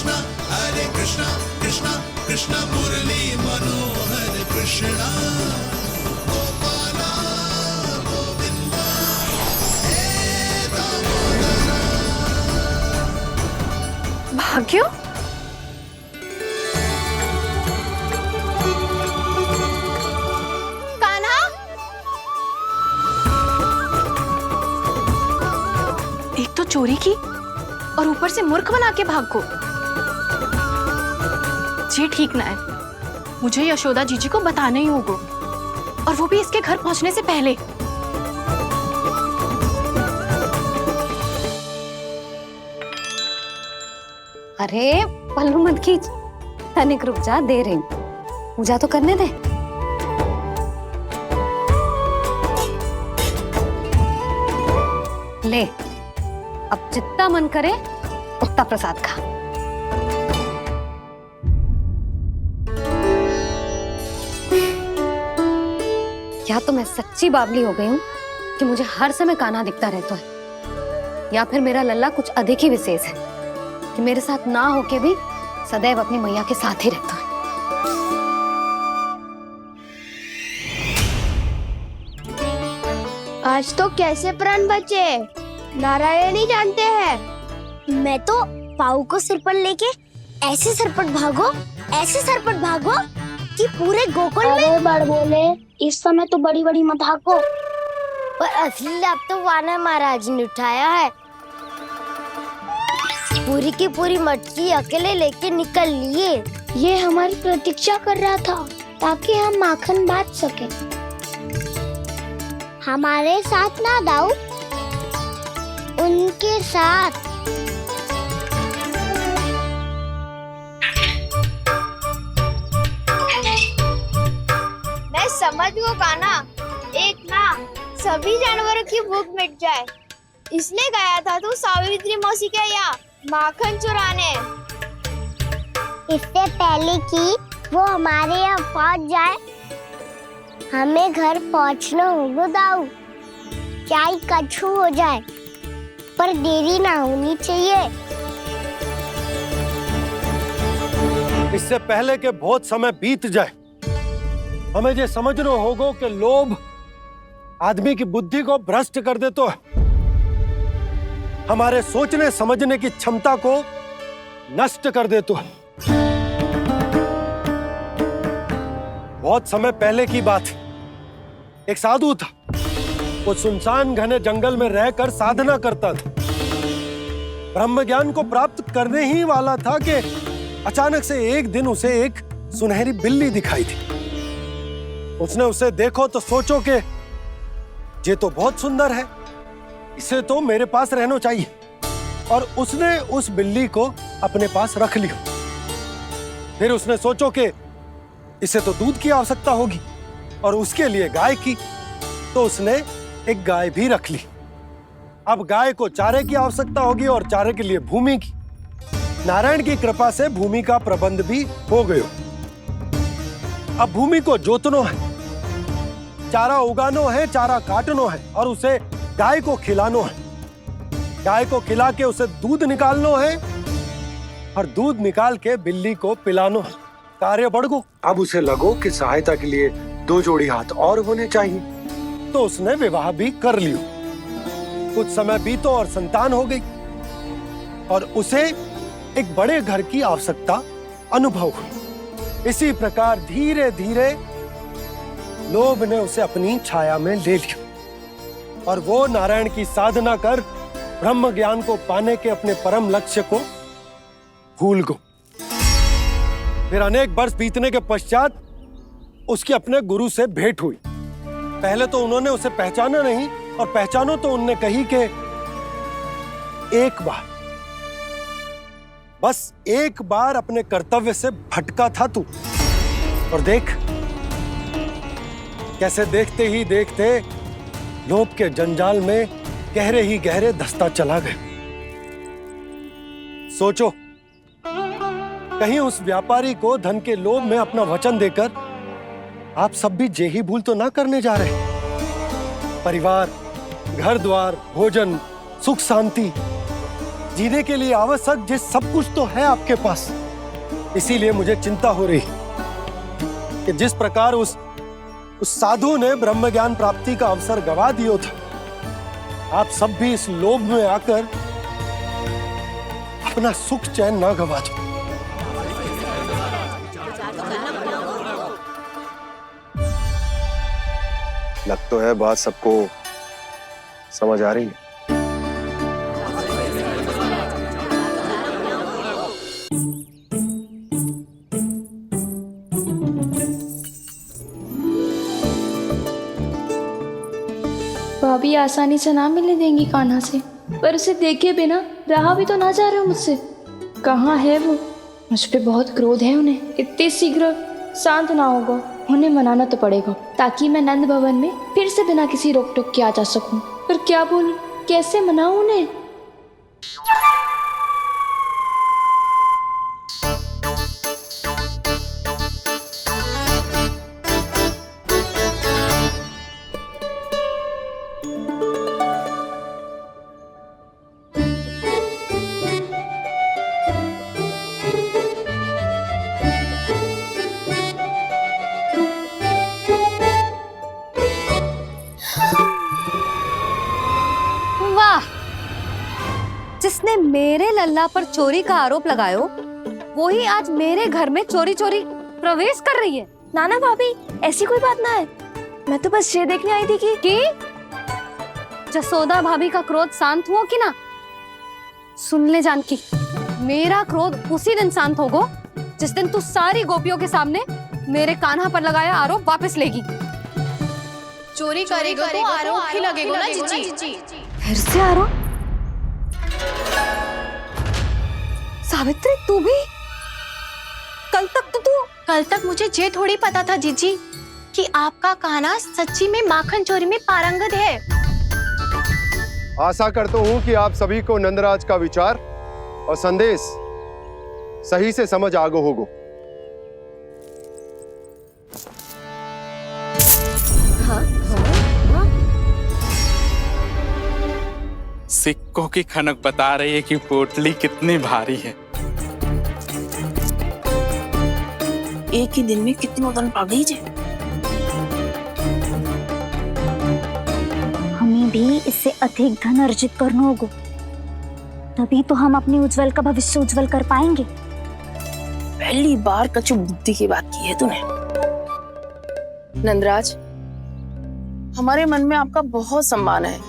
कृष्णा कृष्णा कृष्णा मुरली मनोहर कृष्णा गोपाला गोविंदा हे दामोदरा। भाग्य, कान्हा, एक तो चोरी की और ऊपर से मूर्ख बना के भाग को। ये ठीक ना है, मुझे यशोदा जीजी को बताना ही होगा, और वो भी इसके घर पहुंचने से पहले। अरे पल्लू मत खींच, तनिक रुक जा, दे रही हूँ, पूजा तो करने दे। ले, अब जितना मन करे उतना प्रसाद खा। या तो मैं सच्ची बावली हो गई हूँ कि मुझे हर समय कान्हा दिखता रहता है, या फिर मेरा लल्ला कुछ अधिक ही विशेष है कि मेरे साथ ना होके भी सदैव अपनी मैया के साथ ही रहता है। आज तो कैसे प्राण बचे, नारायण ही जानते हैं। मैं तो पाऊ को सिर पर लेके ऐसे सरपट भागो कि पूरे गोकुल में बड़ बोले। इस समय तो बड़ी बड़ी मत हाको। पर असली लाभ तो वानर महाराज ने उठाया है। पूरी की पूरी मटकी अकेले लेके निकल लिए। ये हमारी प्रतीक्षा कर रहा था ताकि हम माखन बांट सके। हमारे साथ ना दाऊ, उनके साथ। मैं समझ गो कान्हा, एक ना सभी जानवरों की भूख मिट जाए, इसलिए गया था तू सावित्री मौसी के यहाँ माखन चुराने। इससे पहले कि वो हमारे यहाँ पहुँच जाए, हमें घर पहुँचना होगा दाऊ। क्या ही कछु हो जाए, पर देरी ना होनी चाहिए। इससे पहले के बहुत समय बीत जाए, हमें ये समझना होगा कि लोभ आदमी की बुद्धि को भ्रष्ट कर देता है, हमारे सोचने समझने की क्षमता को नष्ट कर देता है। बहुत समय पहले की बात, एक साधु था। वो सुनसान घने जंगल में रहकर साधना करता था। ब्रह्म ज्ञान को प्राप्त करने ही वाला था कि अचानक से एक दिन उसे एक सुनहरी बिल्ली दिखाई थी। उसने उसे देखो तो सोचो कि ये तो बहुत सुंदर है, इसे तो मेरे पास रहना चाहिए, और उसने उस बिल्ली को अपने पास रख लिया। फिर उसने सोचो कि इसे तो दूध की आवश्यकता होगी और उसके लिए गाय की, तो उसने एक गाय भी रख ली। अब गाय को चारे की आवश्यकता होगी और चारे के लिए भूमि की। नारायण की कृपा से भूमि का प्रबंध भी हो गया। अब भूमि को जोतनो है, चारा उगानो है, चारा काटनो है और उसे गाय को खिलानो है। गाय को खिला के उसे दूध निकालनो है और दूध निकाल के बिल्ली को पिलानो है। कार्य बढ़ गो। अब उसे लगो कि सहायता के लिए 2 जोड़ी हाथ और होने चाहिए, तो उसने विवाह भी कर लियो। कुछ समय बीतो और संतान हो गई और उसे एक बड़े घर की आवश्यकता अनुभव हुई। इसी प्रकार धीरे धीरे लोभ ने उसे अपनी छाया में ले लिया और वो नारायण की साधना कर ब्रह्म ज्ञान को पाने के अपने परम लक्ष्य को भूल गो। फिर अनेक वर्ष बीतने के पश्चात उसकी अपने गुरु से भेंट हुई। पहले तो उन्होंने उसे पहचाना नहीं, और पहचानो तो उनने कही कि एक बार, बस एक बार अपने कर्तव्य से भटका था तू, और देख कैसे देखते ही देखते लोभ के जंजाल में गहरे ही गहरे धंसता चला गया। सोचो, कहीं उस व्यापारी को धन के लोभ में अपना वचन देकर आप सब भी जे ही भूल तो ना करने जा रहे। परिवार, घर द्वार, भोजन, सुख शांति जीने के लिए आवश्यक जिस सब कुछ तो है आपके पास। इसीलिए मुझे चिंता हो रही कि जिस प्रकार उस साधु ने ब्रह्म ज्ञान प्राप्ति का अवसर गवा दिया था, आप सब भी इस लोभ में आकर अपना सुख चैन ना गवा दो। लग तो है बात सबको समझ आ रही है। भाभी आसानी से ना मिलने देंगी कान्हा से, पर उसे देखे बिना रहा भी तो ना जा रहे हो मुझसे। कहाँ है वो? मुझ पे बहुत क्रोध है उन्हें। इतने शीघ्र शांत ना होगा, उन्हें मनाना तो पड़ेगा ताकि मैं नंद भवन में फिर से बिना किसी रोक टोक के आ जा सकूं। पर क्या बोलूं, कैसे मनाऊं उन्हें? जिसने मेरे लल्ला पर चोरी का आरोप लगायो, वो ही आज मेरे घर में चोरी चोरी प्रवेश कर रही है। नाना भाभी, ऐसी कोई बात ना है। मैं तो बस ये देखने आई थी कि जसोदा भाभी का क्रोध शांत हुआ कि ना? सुन ले जानकी, मेरा क्रोध उसी दिन शांत होगा जिस दिन तू सारी गोपियों के सामने मेरे कान्हा पर लगाया आरोप वापस लेगी। चोरी करेगा तो आरोप ही लगेगा ना जीजी। फिर से आरोप? सावित्री, तू भी? कल तक मुझे ये थोड़ी पता था जीजी कि आपका कान्हा सच्ची में माखन चोरी में पारंगत है। आशा करता हूँ कि आप सभी को नंदराज का विचार और संदेश सही से समझ आगो होगो। सिक्कों की खनक बता रही है कि पोटली कितनी भारी है। एक ही दिन में कितनों धन पा गई जे। हमें भी इससे अधिक धन अर्जित करना होगा, तभी तो हम अपने उज्जवल का भविष्य उज्जवल कर पाएंगे। पहली बार कछु बुद्धि की बात की है तूने। नंदराज, हमारे मन में आपका बहुत सम्मान है,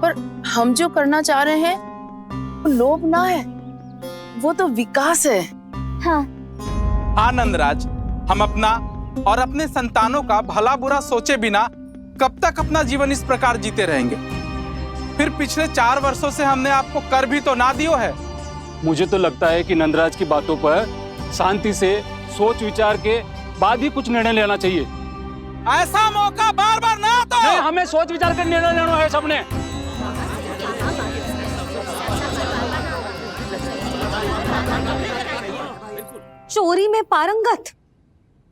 पर हम जो करना चाह रहे हैं वो लोभ ना है, वो तो विकास है। हाँ नंदराज, हम अपना और अपने संतानों का भला बुरा सोचे बिना कब तक अपना जीवन इस प्रकार जीते रहेंगे? फिर पिछले 4 वर्षों से हमने आपको कर भी तो ना दियो है। मुझे तो लगता है कि नंदराज की बातों पर शांति से सोच विचार के बाद ही कुछ निर्णय लेना चाहिए। ऐसा मौका बार बार ना तो नहीं, हमें सोच विचार कर निर्णय लेना है सबने। चोरी में पारंगत?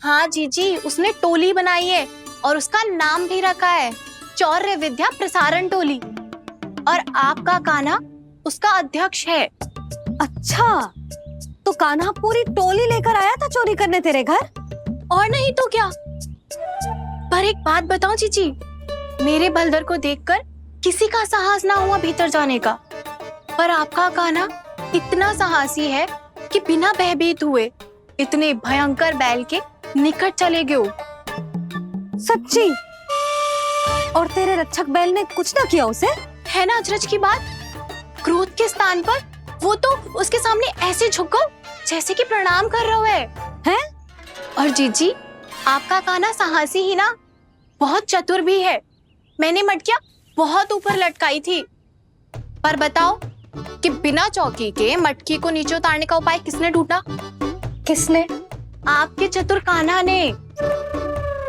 हाँ जीजी, उसने टोली बनाई है और उसका नाम भी रखा है चौर्य विद्या प्रसारण टोली, और आपका कान्हा उसका अध्यक्ष है। अच्छा, तो कान्हा पूरी टोली लेकर आया था चोरी करने तेरे घर? और नहीं तो क्या। पर एक बात बताऊं जीजी, मेरे बलदर को देखकर किसी का साहस ना हुआ भीतर जाने का, पर आपका कान्हा इतना साहसी है कि बिना भयभीत हुए इतने भयंकर बैल के निकट चले गए। सच्ची? और तेरे रक्षक बैल ने कुछ ना किया उसे? है ना अचरज की बात। क्रोध के स्थान पर वो तो उसके सामने ऐसे झुको जैसे कि प्रणाम कर रहा है। और जीजी, आपका कान्हा साहसी ही ना, बहुत चतुर भी है। मैंने मटकियां बहुत ऊपर लटकाई थी, पर बताओ कि बिना चौकी के मटकी को नीचे उतारने का उपाय किसने ढूंढा? किसने? आपके चतुर कान्हा ने।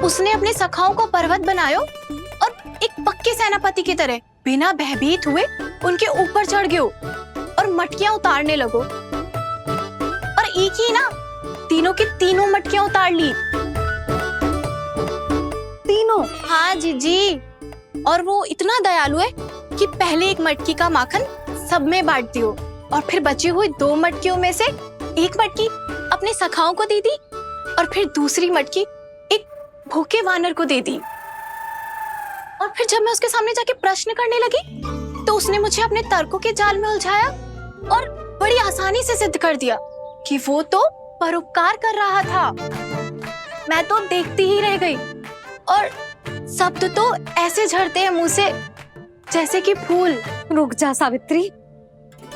उसने अपने सखाओं को पर्वत बनायो और एक पक्के सेनापति की तरह बिना भयभीत हुए उनके ऊपर चढ़ गयो और मटकियां उतारने लगो। और एक ही ना, तीनों की तीनों मटकियां उतार ली। तीनों? हाँ जीजी, और वो इतना दयालु है कि पहले एक मटकी का माखन सब में बांट दियो और फिर बची हुई 2 मटकियों में से एक मटकी अपने सखाओं को दे दी और फिर दूसरी मटकी एक भूखे वानर को दे दी। और फिर जब मैं उसके सामने जाके प्रश्न करने लगी तो उसने मुझे अपने तर्कों के जाल में उलझाया और बड़ी आसानी से सिद्ध कर दिया कि वो तो परोपकार कर रहा था। मैं तो देखती ही रह गई और शब्द तो ऐसे झड़ते हैं मुंह से जैसे कि फूल। रुक जा सावित्री,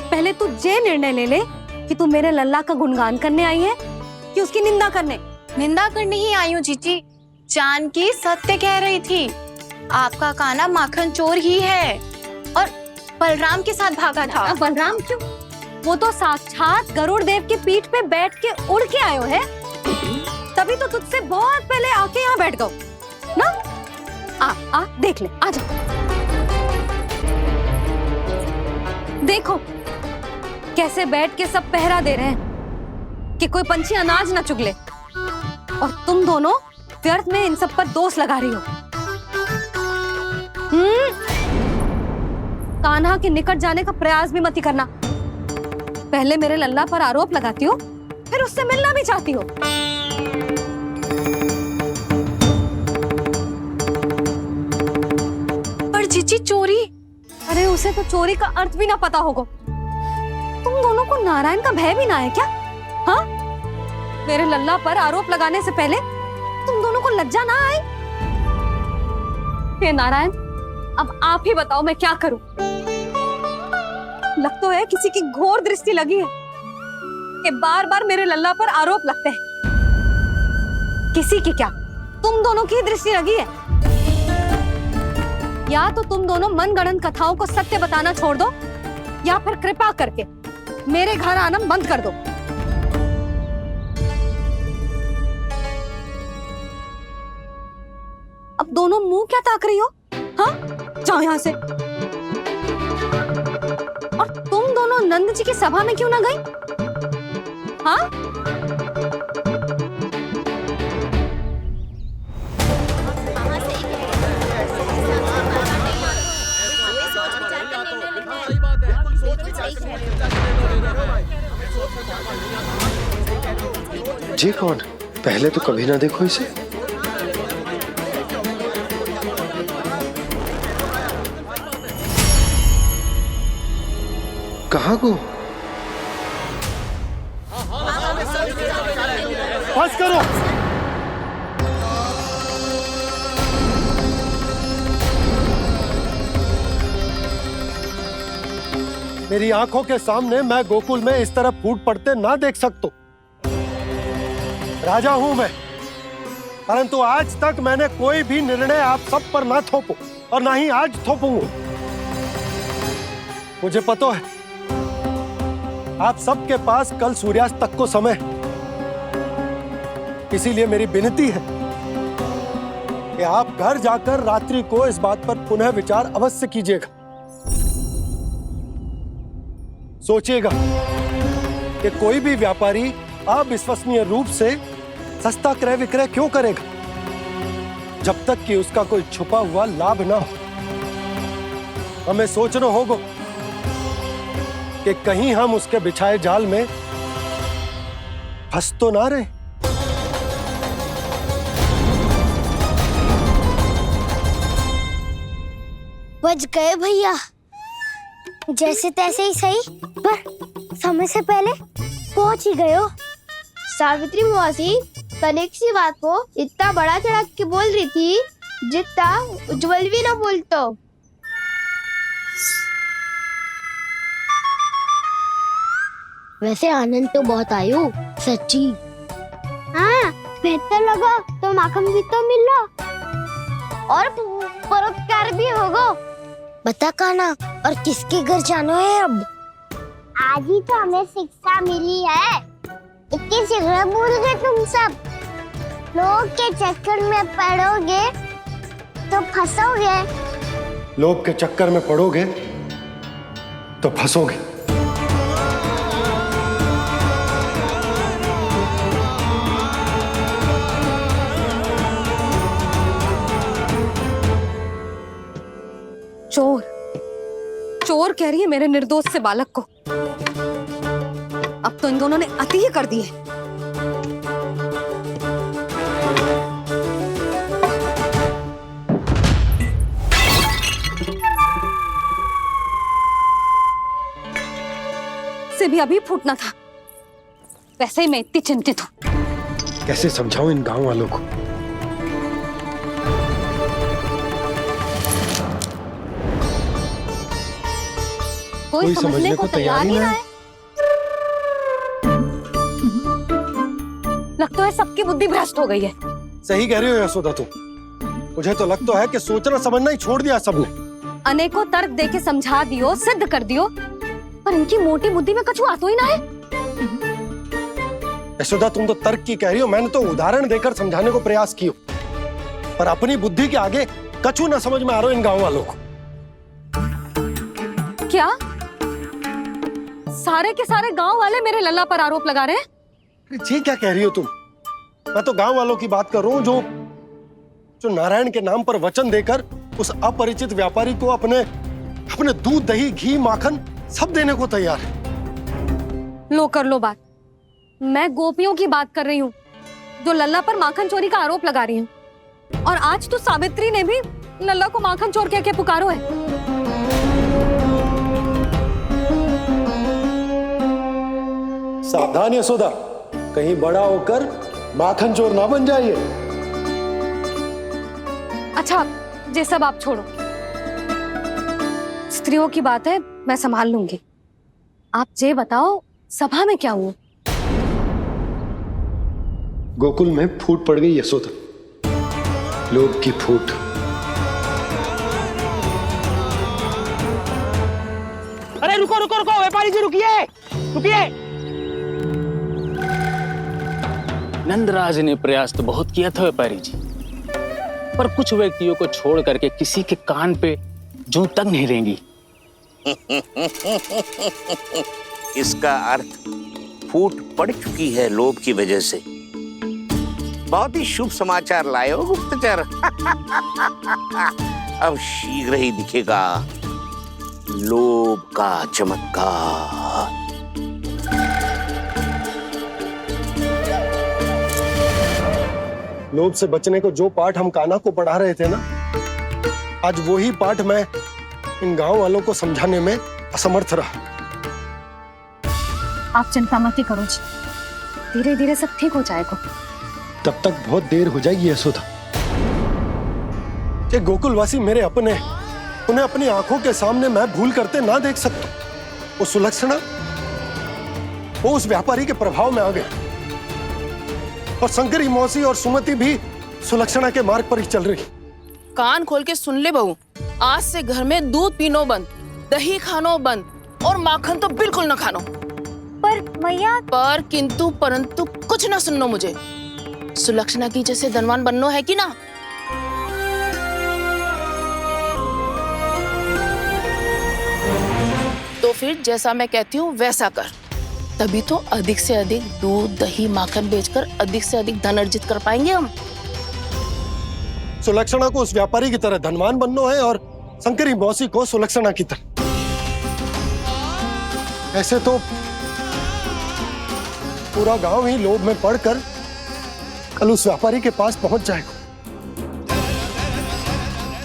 पहले तू ये निर्णय ले ले कि तू मेरे लल्ला का गुणगान करने आई है कि उसकी निंदा करने। निंदा करने ही आई हूँ जीजी। जानकी सत्य कह रही थी, आपका कान्हा माखन चोर ही है और बलराम के साथ भागा था। बलराम क्यों? वो तो साक्षात गरुड़ देव की पीठ पे बैठ के उड़ के आयो है, तभी तो तुझसे बहुत पहले आके यहाँ बैठ गओ ना। आ देख ले, आजा। देखो कैसे बैठ के सब पहरा दे रहे हैं कि कोई पंछी अनाज ना चुगले, और तुम दोनों व्यर्थ में इन सब पर दोष लगा रही हो। कान्हा के निकट जाने का प्रयास भी मत ही करना। पहले मेरे लल्ला पर आरोप लगाती हो, फिर उससे मिलना भी चाहती हो। पर जीजी चोरी, अरे उसे तो चोरी का अर्थ भी ना पता होगा। तुम दोनों को नारायण का भय भी ना है क्या? हाँ, मेरे लल्ला पर आरोप लगाने से पहले तुम दोनों को लज्जा ना आई? हे नारायण, अब आप ही बताओ मैं क्या करूं। लग तो है किसी की घोर दृष्टि लगी है कि बार बार मेरे लल्ला पर आरोप लगते हैं। किसी की क्या, तुम दोनों की दृष्टि लगी है। या तो तुम दोनों मनगढ़ंत कथाओं को सत्य बताना छोड़ दो, या फिर कृपा करके मेरे घर आना बंद कर दो। अब दोनों मुंह क्या ताक रही हो? हाँ, जाओ यहां से। और तुम दोनों नंद जी की सभा में क्यों ना गई? हाँ, जी कौन? पहले तो कभी ना देखो इसे। कहाँ को? बस करो। मेरी आंखों के सामने मैं गोकुल में इस तरह फूट पड़ते ना देख सकता। राजा हूं मैं, परंतु आज तक मैंने कोई भी निर्णय आप सब पर ना थोपो और ना ही आज थोपूंगा। मुझे पता है आप सबके पास कल सूर्यास्त तक को समय, इसीलिए मेरी विनती है कि आप घर जाकर रात्रि को इस बात पर पुनः विचार अवश्य कीजिएगा। सोचिएगा कि कोई भी व्यापारी अविश्वसनीय रूप से सस्ता क्रय विक्रय क्यों करेगा जब तक कि उसका कोई छुपा हुआ लाभ ना हो। हमें सोचना होगा कि कहीं हम उसके बिछाए जाल में फंस तो ना रहे। बच गए भैया, जैसे तैसे ही सही, पर समय से पहले पहुंच ही गए हो। सावित्री मौसी कनेक सी बात को इतना बड़ा चढ़ा के बोल रही थी जितना उज्जवल भी ना बोलतो। वैसे आनंद तो बहुत आयो, सच्ची। हाँ, बेहतर लगा तो माखन भी तो मिला और परोपकार भी होगा। बता कान्हा, और किसके घर जाना है अब? आज ही तो हमें शिक्षा मिली है, इतनी शीघ्र भूल गए तुम सब। लोग के चक्कर में पड़ोगे तो फंसोगे। लोग के चक्कर में पड़ोगे तो फंसोगे। चोर, चोर कह रही है मेरे निर्दोष से बालक को। दोनों ने अति ही कर दी है। से भी अभी फूटना था। वैसे ही मैं इतनी चिंतित हूँ। कैसे समझाऊं इन गांव वालों को? कोई समझने को तैयार ही ना है। लगता है सबकी बुद्धि भ्रष्ट हो गई है। सही कह रही हो यशोदा तुम। मुझे तो लगता है कि सोचना समझना ही छोड़ दिया सबने। अनेकों तर्क देके समझा दियो, सिद्ध कर दियो, पर इनकी मोटी बुद्धि में कछु आतो ही ना है। यशोदा तुम तो तर्क की कह रही हो, मैंने तो उदाहरण देकर समझाने को प्रयास किया, पर अपनी बुद्धि के आगे कछु ना समझ में आ रहा हो इन गांव वालों को। क्या सारे के सारे गांव वाले मेरे लल्ला पर आरोप लगा रहे हैं? जी क्या कह रही हो तुम? मैं तो गांव वालों की बात कर रहा हूँ जो नारायण के नाम पर वचन देकर उस अपरिचित व्यापारी को अपने दूध, दही, घी, माखन सब देने को तैयार है। लो कर लो बात। मैं गोपियों की बात कर रही हूँ जो लल्ला पर माखन चोरी का आरोप लगा रही हैं। और आज तो सावित्री ने भी लल्ला को माखन चोर कह के पुकारो है। सावधान यशोदा, कहीं बड़ा होकर माखन चोर ना बन जाइए। अच्छा, ये सब आप छोड़ो। स्त्रियों की बात है, मैं संभाल लूंगी। आप ये बताओ सभा में क्या हुआ? गोकुल में फूट पड़ गई यशोदा, लोभ की फूट। अरे रुको रुको रुको, व्यापारी जी रुकिए रुकिए। नंदराज ने प्रयास तो बहुत किया था व्यापारी जी, पर कुछ व्यक्तियों को छोड़ करके किसी के कान पे जूं तक नहीं रेंगी। इसका अर्थ फूट पड़ चुकी है लोभ की वजह से। बहुत ही शुभ समाचार लाए हो गुप्तचर। अब शीघ्र ही दिखेगा लोभ का चमत्कार। लोभ से बचने को जो पाठ हम कान्हा को पढ़ा रहे थे ना, आज वही पाठ मैं इन गांव वालों को समझाने में असमर्थ रहा। आप चिंता मत ही करो जी, धीरे धीरे सब ठीक हो जाएगा। तब तक बहुत देर हो जाएगी यशोदा। ये गोकुलवासी मेरे अपने, उन्हें अपनी आंखों के सामने मैं भूल करते ना देख सकता। वो सुलक्षणा, वो उस व्यापारी के प्रभाव में आ गए, और शंकरी मौसी और सुमति भी सुलक्षणा के मार्ग पर ही चल रही। कान खोल के सुन ले बहू, आज से घर में दूध पीनो बंद, दही खानो बंद, और माखन तो बिल्कुल न खानो। पर मैया, पर किंतु परंतु कुछ ना सुननो मुझे। सुलक्षणा की जैसे धनवान बननो है कि ना? तो फिर जैसा मैं कहती हूँ वैसा कर, तभी तो अधिक से अधिक दूध, दही, माखन बेचकर अधिक से अधिक धन अर्जित कर पाएंगे हम। सुलक्षणा को उस व्यापारी की तरह धनवान बनना है और शंकरी मौसी को सुलक्षणा की तरह। ऐसे तो पूरा गांव ही लोभ में पड़कर कल उस व्यापारी के पास पहुंच जाएगा।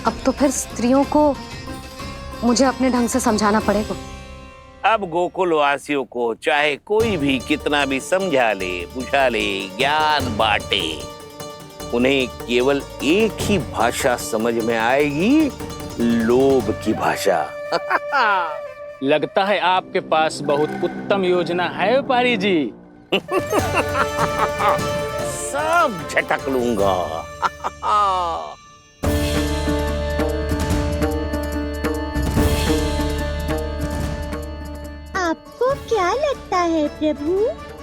अब तो फिर स्त्रियों को मुझे अपने ढंग से समझाना पड़ेगा। अब गोकुल वासियों को चाहे कोई भी कितना भी समझा ले, बुझा ले, ज्ञान बांटे, उन्हें केवल एक ही भाषा समझ में आएगी, लोभ की भाषा। लगता है आपके पास बहुत उत्तम योजना है व्यापारी जी। सब झटक लूंगा। आपको क्या लगता है प्रभु,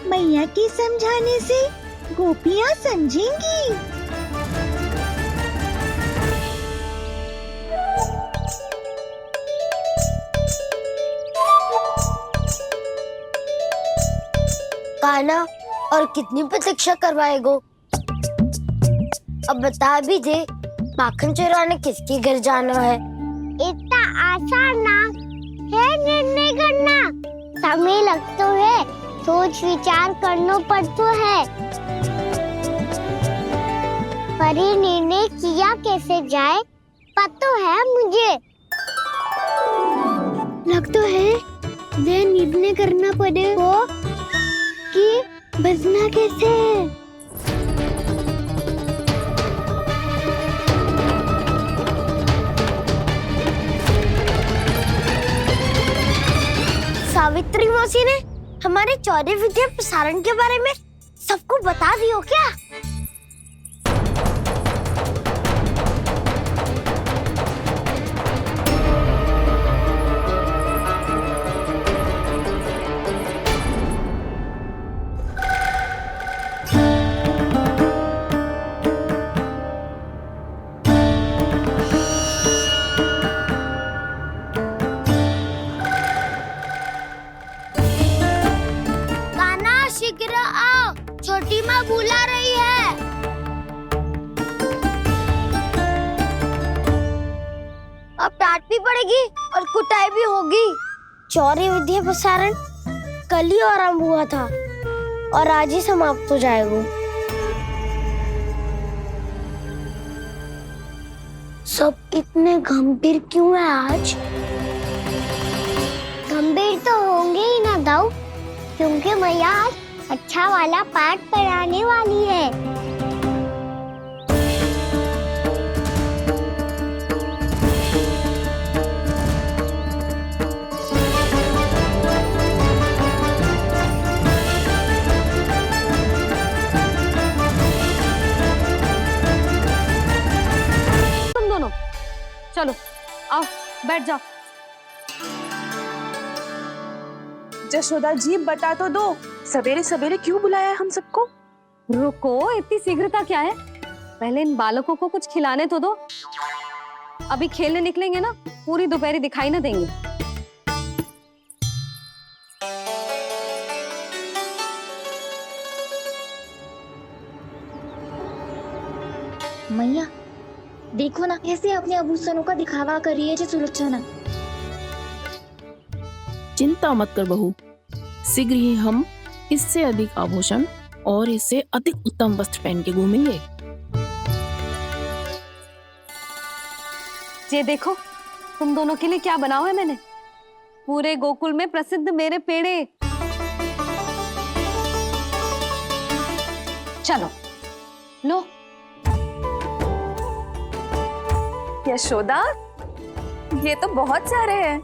मैया के समझाने से गोपियां समझेंगी? कान्हा, और कितनी प्रतीक्षा करवाएगो? अब बता भी दे, माखन चुराने किसके घर जाना है? इतना आसान ना है निर्णय करना। समय लग तो है, सोच विचार करना पड़ता है, पर ये निर्णय किया कैसे जाए पता है मुझे। लगता है ये निर्णय करना पड़ेगा कि बचना कैसे है। सावित्री मौसी ने हमारे 14 विद्या प्रसारण के बारे में सबको बता दियो क्या? शीघ्र आओ, छोटी माँ बुला रही है। अब डांट भी पड़ेगी और कुटाई भी होगी। 14 विद्या प्रसारण कल ही आरंभ हुआ था और आज ही समाप्त हो जाएगा। सब इतने गंभीर क्यों है आज? गंभीर तो होंगे ही ना दाऊ, क्योंकि मैया आज अच्छा वाला पाठ पढ़ाने वाली है। तुम दोनों चलो आओ बैठ जाओ। जशोदा जी बता तो दो, सवेरे सवेरे क्यों बुलाया है हम सबको? रुको, इतनी शीघ्रता क्या है? पहले इन बालकों को कुछ खिलाने तो दो। अभी खेलने निकलेंगे ना, पूरी दोपहर दिखाई ना देंगे। मैया देखो ना, कैसे अपने आभूषणों का दिखावा कर रही है जो सुलोचना। चिंता मत कर बहू, शीघ्र ही हम इससे अधिक आभूषण और इससे अधिक उत्तम वस्त्र पहन के घूमेंगे। ये देखो तुम दोनों के लिए क्या बनाओ है मैंने। पूरे गोकुल में प्रसिद्ध मेरे पेड़े। चलो लो। यशोदा, ये तो बहुत सारे हैं।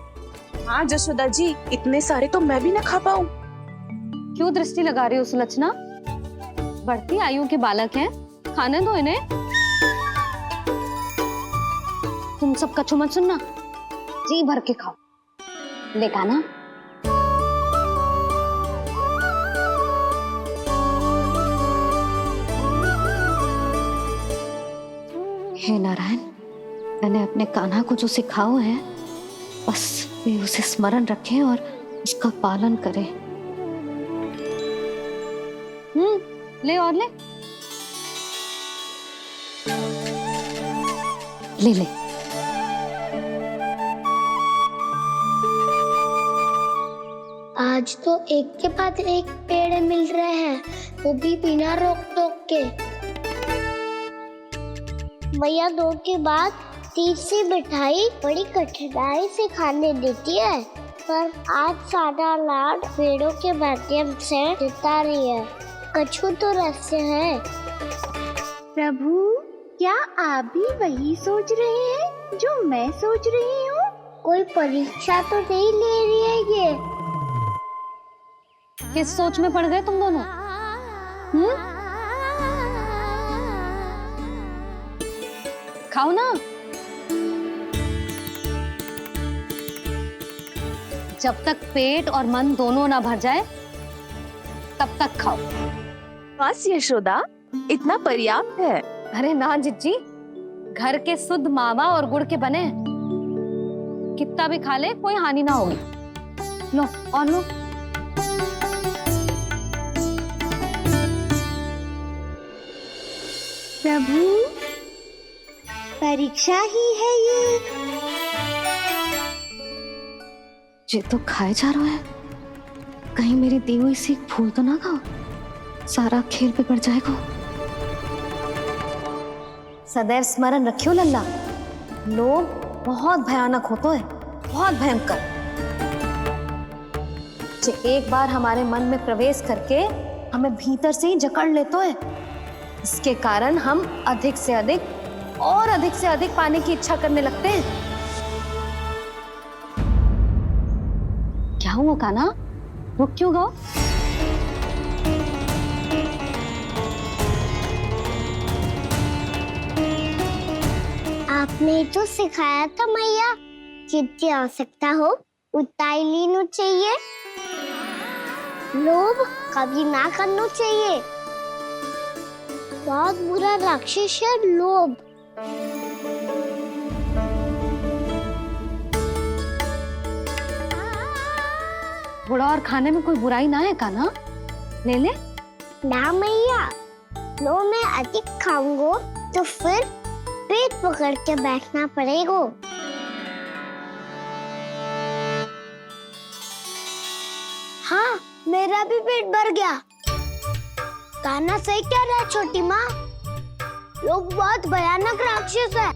हाँ जशोदा जी, इतने सारे तो मैं भी ना खा पाऊं। क्यों दृष्टि लगा रही हो सुलक्षणा? बढ़ती आयु के बालक हैं, खाने दो इन्हें। तुम सब कछु मत सुनना, जी भर के खाओ। देखा ना? हे नारायण, मैंने अपने कान्हा को जो सिखाओ है, बस वे उसे स्मरण रखें और उसका पालन करें। ले और ले ले ले। आज तो एक के बाद एक पेड़ मिल रहे हैं, वो भी बिना रोक टोक के। मैया 2 के बाद तीसरी मिठाई बड़ी कठिनाई से खाने देती है, पर आज सादा लाड पेड़ों के माध्यम से जिता रही है। कछु तो रहस्य है। प्रभु, क्या आप भी वही सोच रहे हैं जो मैं सोच रही हूँ? कोई परीक्षा तो नहीं ले रही है ये? किस सोच में पड़ गए तुम दोनों? खाओ ना। जब तक पेट और मन दोनों ना भर जाए तब तक खाओ। बस यशोदा, इतना पर्याप्त है। अरे ना जिज्जी, घर के शुद्ध मावा और गुड़ के बने, कितना भी खा ले कोई हानि ना होगी। लो और लो। प्रभु, परीक्षा ही है ये तो खाए जा रहा है, कहीं मेरी दी हुई सीख भूल तो ना खाओ, सारा खेल बिगड़ जाएगा। सदैव स्मरण रखियो लल्ला, लोग बहुत भयानक होते हैं, बहुत भयंकर। जे एक बार हमारे मन में प्रवेश करके हमें भीतर से ही जकड़ लेते हैं, इसके कारण हम अधिक से अधिक पाने की इच्छा करने लगते हैं। क्या हुआ कान्हा, रुक क्यों गए? आपने तो सिखाया था मैया, जितनी आवश्यकता हो उतना ही लेना चाहिए, लोभ कभी ना करना चाहिए। बहुत बुरा राक्षस है लोभ। बुरा और खाने में कोई बुराई ना है कान्हा, ले ले। ना मैया, लो मैं अधिक खाऊंगा तो फिर पेट पकड़ के बैठना पड़ेगा। हाँ, मेरा भी पेट भर गया। कान्हा सही कह रहा है छोटी माँ, लोग बहुत भयानक राक्षस है।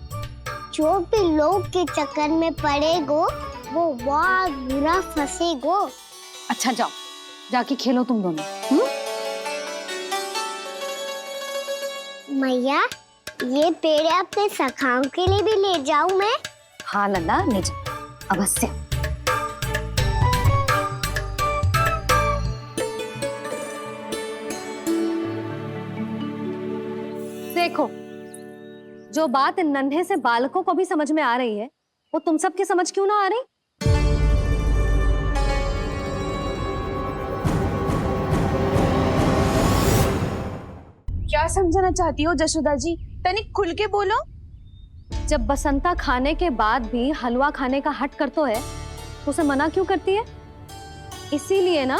जो भी लोग के चक्कर में पड़ेगो वो बहुत बुरा फंसेगो। अच्छा जाओ, जाके खेलो तुम दोनों। मैया, ये पेड़ अपने सखाओं के लिए भी ले जाऊं मैं? हाँ लल्ला, ले जा, अवश्य। देखो, जो बात इन नन्हे से बालकों को भी समझ में आ रही है, वो तुम सबकी समझ क्यों ना आ रही? क्या समझाना चाहती हो जशोदा जी, तनिक खुल के बोलो। जब बसंता खाने के बाद भी हलवा खाने का हट करतो है तो उसे मना क्यों करती है? इसीलिए ना,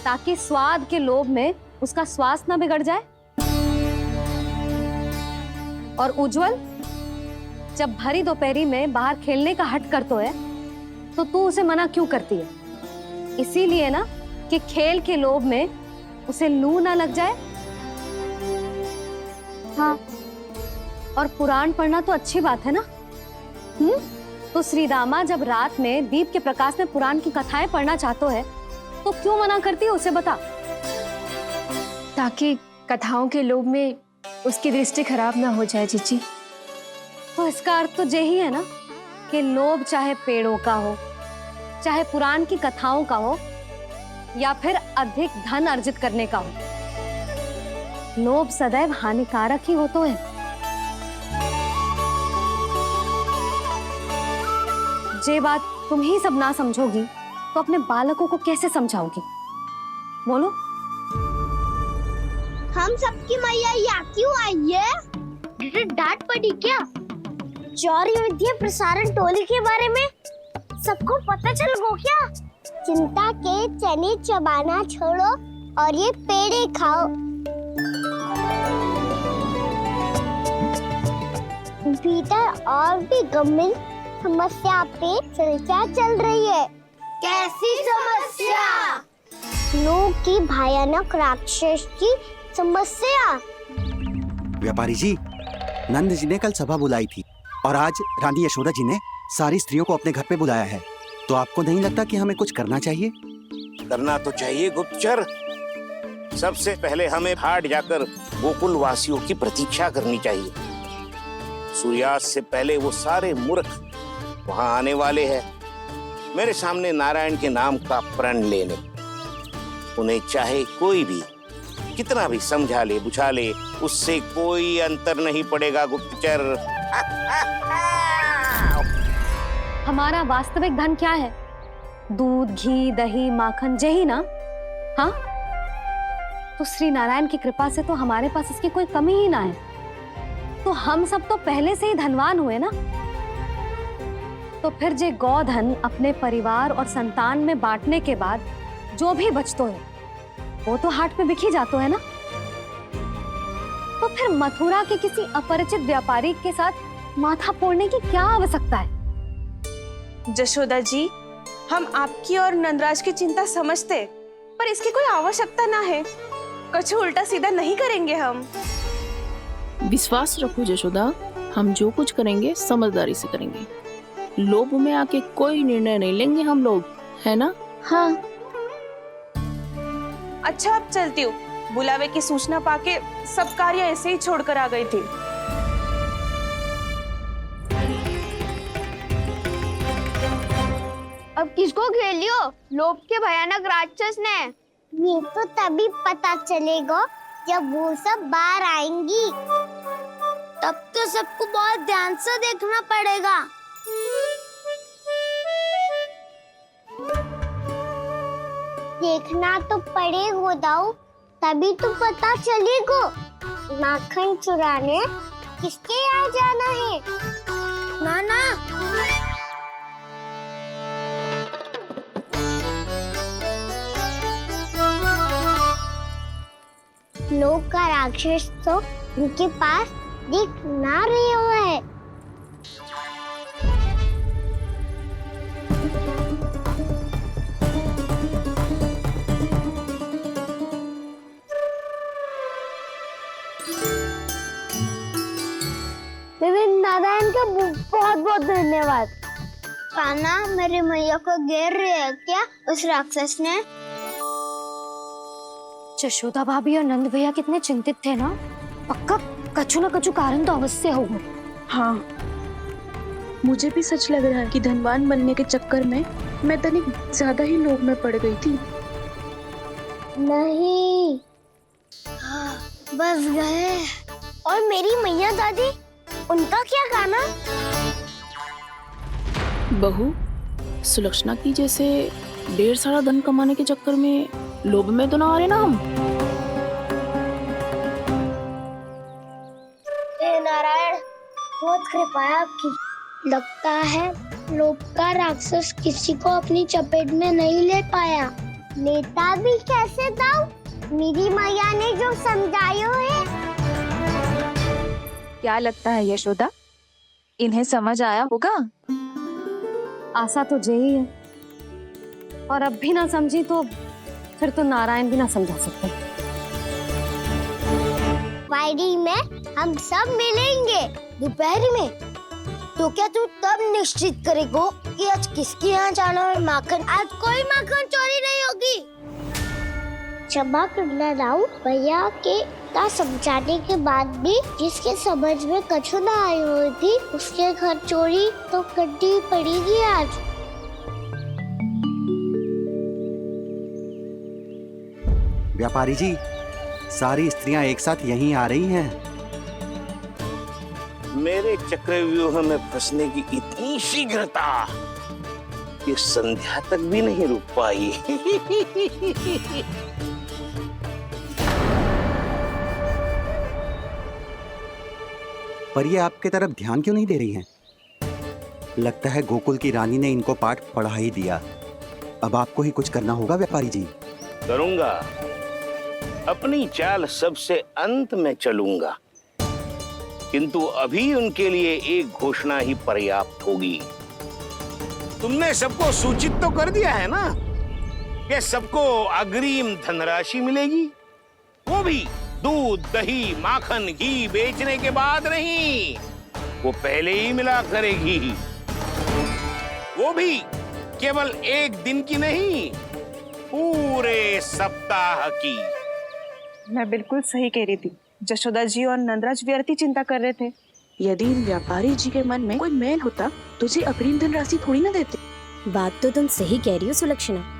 ताकि स्वाद के लोभ में उसका स्वास्थ्य ना बिगड़ जाए। और उज्जवल, जब भरी दोपहरी में बाहर खेलने का हट करतो है तो तू उसे मना क्यों करती है? इसीलिए ना कि खेल के लोभ में उसे लू ना लग जाए। हाँ, और पुराण पढ़ना तो अच्छी बात है ना। तो श्रीदामा जब रात में दीप के प्रकाश में पुराण की कथाएं पढ़ना चाहते है तो क्यों मना करती है उसे, बता। ताकि कथाओं के लोभ में उसकी दृष्टि खराब ना हो जाए जीजी। तो इसका अर्थ तो यही है ना कि लोभ चाहे पेड़ों का हो, चाहे पुराण की कथाओं का हो, या फिर अधिक धन अर्जित करने का हो, लोभ सदैव हानिकारक ही होते हैं। जे बात तुम ही सब ना समझोगी तो अपने बालकों को कैसे समझाओगी? बोलो। हम सबकी मैया यहाँ क्यों आई है? डांट पड़ी क्या? चौरी विद्या प्रसारण टोली के बारे में सबको पता चल गो क्या? चिंता के चने चबाना छोड़ो और ये पेड़े खाओ। भीतर और भी गंभीर समस्या पे चर्चा चल रही है। कैसी समस्या? लोग की भयानक राक्षस की समस्या। व्यापारी जी, नंद जी ने कल सभा बुलाई थी और आज रानी यशोदा जी ने सारी स्त्रियों को अपने घर पे बुलाया है, तो आपको नहीं लगता कि हमें कुछ करना चाहिए? करना तो चाहिए गुप्तचर। सबसे पहले हमें हाट जाकर गोकुल वासियों की प्रतीक्षा करनी चाहिए। सूर्यास्त से पहले वो सारे मूर्ख वहां आने वाले हैं, मेरे सामने नारायण के नाम का प्रण लेने। उन्हें चाहे कोई भी कितना भी समझा ले बुझा ले, उससे कोई अंतर नहीं पड़ेगा गुप्तचर। हमारा वास्तविक धन क्या है? दूध, घी, दही, माखन, यही ना? हाँ, तो श्री नारायण की कृपा से तो हमारे पास इसकी कोई कमी ही ना है। तो हम सब तो पहले से ही धनवान हुए ना। तो फिर जे गोधन अपने परिवार और संतान में बांटने के बाद जो भी बचतो है वो तो हाट पे बिखी जातो है ना। तो फिर मथुरा के किसी अपरिचित व्यापारी के साथ माथा फोड़ने की क्या आवश्यकता है? जशोदा जी, हम आपकी और नंदराज की चिंता समझते, पर इसकी कोई आवश्यकता ना है। कुछ उल्टा सीधा नहीं करेंगे हम। विश्वास रखो यशोदा, हम जो कुछ करेंगे समझदारी से करेंगे। लोभ में आके कोई निर्णय नहीं लेंगे हम लोग, है ना? हाँ। अच्छा, अब चलती हूँ। बुलावे की सूचना पाके सब कार्य ऐसे ही छोड़कर आ गई थी। अब किसको घेर लियो? लोभ के भयानक राक्षस ने। ये तो तभी पता चलेगा जब वो सब बाहर आएंगी। तब तो सबको बहुत ध्यान से देखना पड़ेगा। देखना तो पड़ेगा दाऊ, तभी तो पता चलेगा माखन चुराने किसके यहाँ जाना है। नाना, लोग का राक्षस तो उनके पास दिख ना रहे हुआ है। नारायण का बहुत बहुत धन्यवाद। कान्हा, मेरी मैया को घेर रहे है क्या उस राक्षस ने? यशोदा भाभी और नंद भैया कितने चिंतित थे ना। पक्का कछु न कछु कारण तो अवश्य होगा। हाँ, मुझे भी सच लग रहा है कि धनवान बनने के चक्कर में मैं तनिक ज्यादा ही लोभ में पड़ गई थी। नहीं, बस गए। और मेरी मैया दादी, उनका क्या गाना? बहू, सुलक्षणा की जैसे ढेर सारा धन कमाने के चक्कर में लोभ में तो ना आ रहे ना हम। हे नारायण, बहुत कृपा है आपकी। लगता है लोभ का राक्षस किसी को अपनी चपेट में नहीं ले पाया। लेता भी कैसे दाऊ? मेरी मैया ने जो समझायो है। क्या लगता है यशोदा, इन्हें समझ आया होगा? आशा तो यही है, और अब भी ना समझी तो फिर तो नारायण भी ना समझा सकते। वायरी में हम सब मिलेंगे दोपहर में। तो क्या तू तब निश्चित करेगो कि आज किसके यहाँ जाना है माखन? आज कोई माखन चोरी नहीं होगी। क्षमा करना राव, भैया के का समझाने के बाद भी जिसके समझ में कछु ना आई हुई थी उसके घर चोरी तो करनी पड़ेगी आज। व्यापारी जी, सारी स्त्रियां एक साथ यहीं आ रही हैं। मेरे चक्रव्यूह में फंसने की इतनी शीघ्रता कि संध्या तक भी नहीं रुक पाई। पर ये आपके तरफ ध्यान क्यों नहीं दे रही हैं? लगता है गोकुल की रानी ने इनको पाठ पढ़ा ही दिया। अब आपको ही कुछ करना होगा व्यापारी जी। करूंगा, अपनी चाल सबसे अंत में चलूंगा, किंतु अभी उनके लिए एक घोषणा ही पर्याप्त होगी। तुमने सबको सूचित तो कर दिया है ना कि सबको अग्रिम धनराशि मिलेगी, वो भी दूध, दही, माखन, घी बेचने के बाद नहीं, वो पहले ही मिला करेगी। वो भी केवल एक दिन की नहीं, पूरे सप्ताह की। मैं बिल्कुल सही कह रही थी। यशोदा जी और नंदराज व्यर्थ ही चिंता कर रहे थे। यदि इन व्यापारी जी के मन में कोई मैल होता तुझे अग्रिम धनराशि थोड़ी ना देते। बात तो तुम सही कह रही हो सुलक्षणा।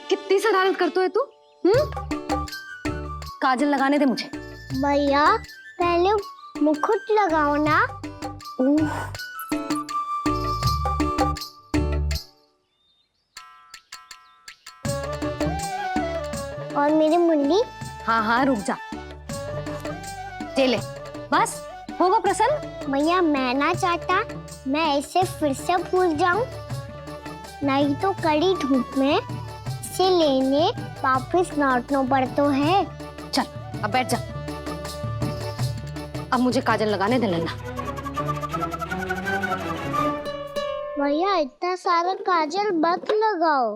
कितनी शरारत करते हो तू? काजल लगाने दे मुझे। भैया, पहले मुकुट लगाओ ना। और मेरी मुन्नी? हाँ हाँ, रुक जा। ले बस, होगा प्रसन्न? भैया, मैं ना चाहता मैं ऐसे फिर से भूल जाऊं। नहीं तो कड़ी धूप में इसे लेने वापस लौटना पड़ता है। चल अब बैठ जा। अब मुझे काजल लगाने दे लल्ला। भैया इतना सारा काजल मत लगाओ,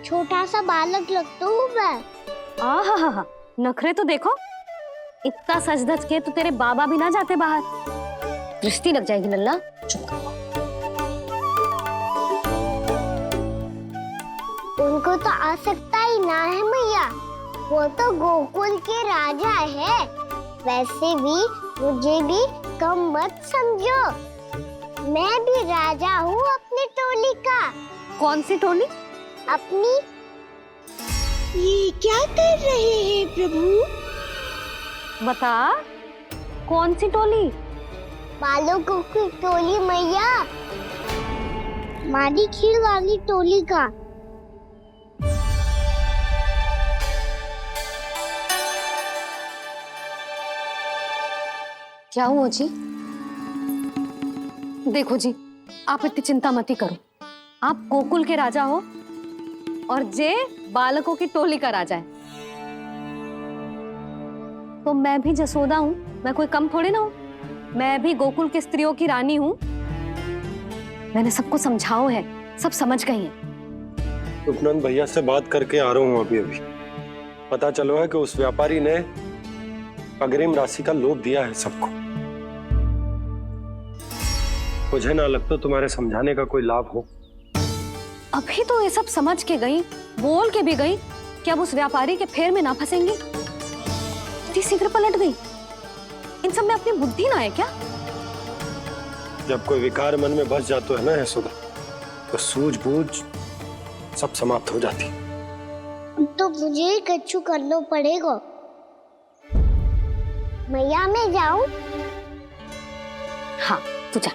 छोटा सा बालक लगता हूँ मैं। आहा, नखरे तो देखो, इतना सज धज के तो तेरे बाबा भी ना जाते बाहर, दृष्टि लग जाएगी लल्ला। चुप करो। उनको तो आ सकता ही ना है मैया, वो तो गोकुल के राजा है। वैसे भी मुझे भी कम मत समझो, मैं भी राजा हूँ अपनी टोली का। कौन सी टोली? अपनी। ये क्या कर रहे हैं प्रभु? बता, कौन सी टोली? बालकों की टोली मैया, मारी खीर वाली टोली का। क्या हुआ जी? देखो जी, आप इतनी चिंता मत ही करो। आप गोकुल के राजा हो और जे बालकों की टोली का राजा है, तो मैं भी जसोदा हूँ, मैं कोई कम थोड़े ना हूँ। मैं भी गोकुल की स्त्रियों की रानी हूँ। मैंने सबको समझाओ है, सब समझ गई हैं। उपनंद भैया से बात करके आ रहा हूँ अभी। पता चलो है कि उस व्यापारी ने अग्रिम राशि का लोभ दिया है सबको। मुझे ना लगता तुम्हारे समझाने का कोई लाभ हो। अभी तो ये सब समझ के गई, बोल के भी गई कि अब उस व्यापारी के फेर में ना फंसेंगी। इतनी शीघ्र पलट गई। इन सब में अपनी बुद्धि ना है क्या? जब कोई विकार मन में बस जाता है ना यशोदा, तो सूझबूझ सब समाप्त हो जाती। तो मुझे ही कच्चू करना पड़ेगा। मैया मैं जाऊं? हाँ तू जा।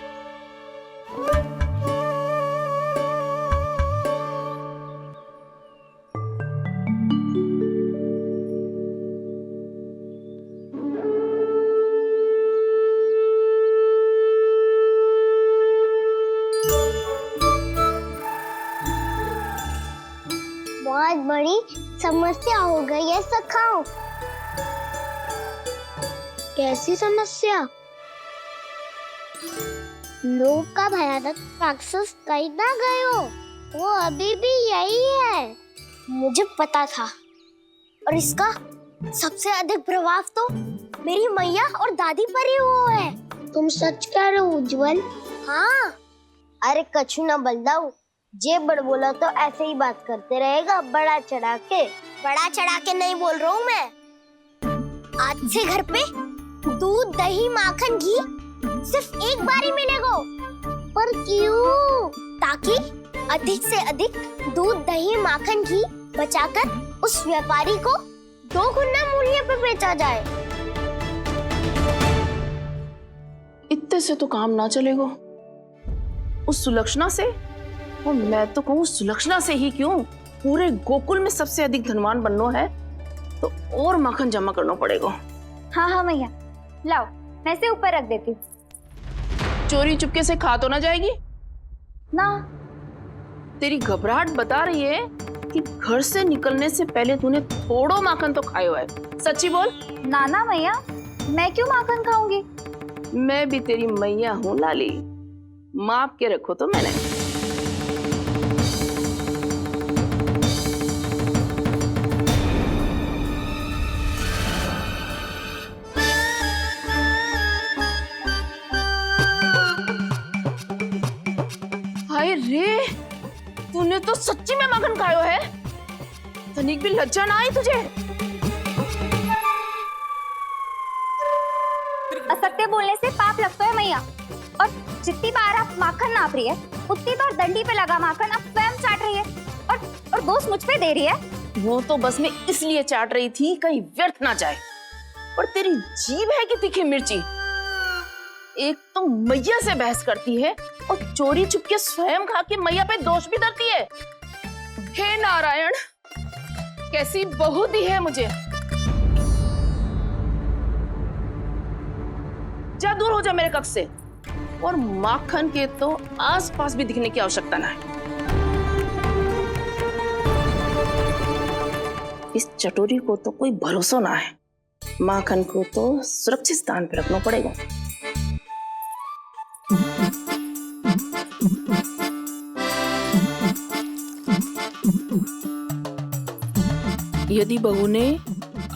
बहुत बड़ी समस्या हो गई है सखाओ। कैसी समस्या? लोभ का भयानक राक्षस कहीं ना गयो, वो अभी भी यही है। मुझे पता था, और इसका सबसे अधिक प्रभाव तो मेरी मैया और दादी पर ही हुआ है। तुम सच कह रहे हो उज्जवल? हाँ। अरे कछु ना बलदाऊ, जे बड़ बोला तो ऐसे ही बात करते रहेगा, बड़ा चढ़ा के। बड़ा चढ़ा के नहीं बोल रहा हूँ मैं। आज से घर पे दूध दही माखन घी सिर्फ एक बार ही मिलेगा। पर क्यों? ताकि अधिक से अधिक दूध दही माखन घी बचाकर उस व्यापारी को 2 गुना मूल्य पे बेचा जाए। इतने से तो काम ना चलेगा। उस सुलक्षणा से, और मैं तो कहूँ सुलक्षणा से ही क्यों, पूरे गोकुल में सबसे अधिक धनवान बनना है तो और माखन जमा करना पड़ेगा। हाँ हाँ मैया, लाओ मैं इसे ऊपर रख देती हूँ। चोरी चुपके से खा तो ना जाएगी ना? तेरी घबराहट बता रही है कि घर से निकलने से पहले तूने थोड़ो माखन तो खाया है। सच्ची बोल। ना ना मैया, मैं क्यों माखन खाऊंगी? मैं भी तेरी मैया हूँ लाली, माप के रखो तो मैंने। हाय रे, तूने तो सच्ची में माखन खायो है। तनिक भी लज्जा ना आई तुझे? असत्य बोलने से पाप लगता है मैया, और जितनी बार आप माखन नाप रही है उतनी बार डंडी पे लगा माखन आप स्वयं चाट रही है, और दोष मुझ पे दे रही है। वो तो बस मैं इसलिए चाट रही थी कहीं व्यर्थ ना जाए। और तेरी जीभ है कि तीखी मिर्ची। एक तो मैया से बहस करती है और चोरी चुपके स्वयं खा के मैया पे दोष भी धरती है। हे नारायण, कैसी बहू दी है मुझे। जा दूर हो जा मेरे कक्ष से, और माखन के तो आसपास भी दिखने की आवश्यकता ना है। इस चटोरी को तो कोई भरोसा ना है। माखन को तो सुरक्षित स्थान पर रखना पड़ेगा। यदि बहू ने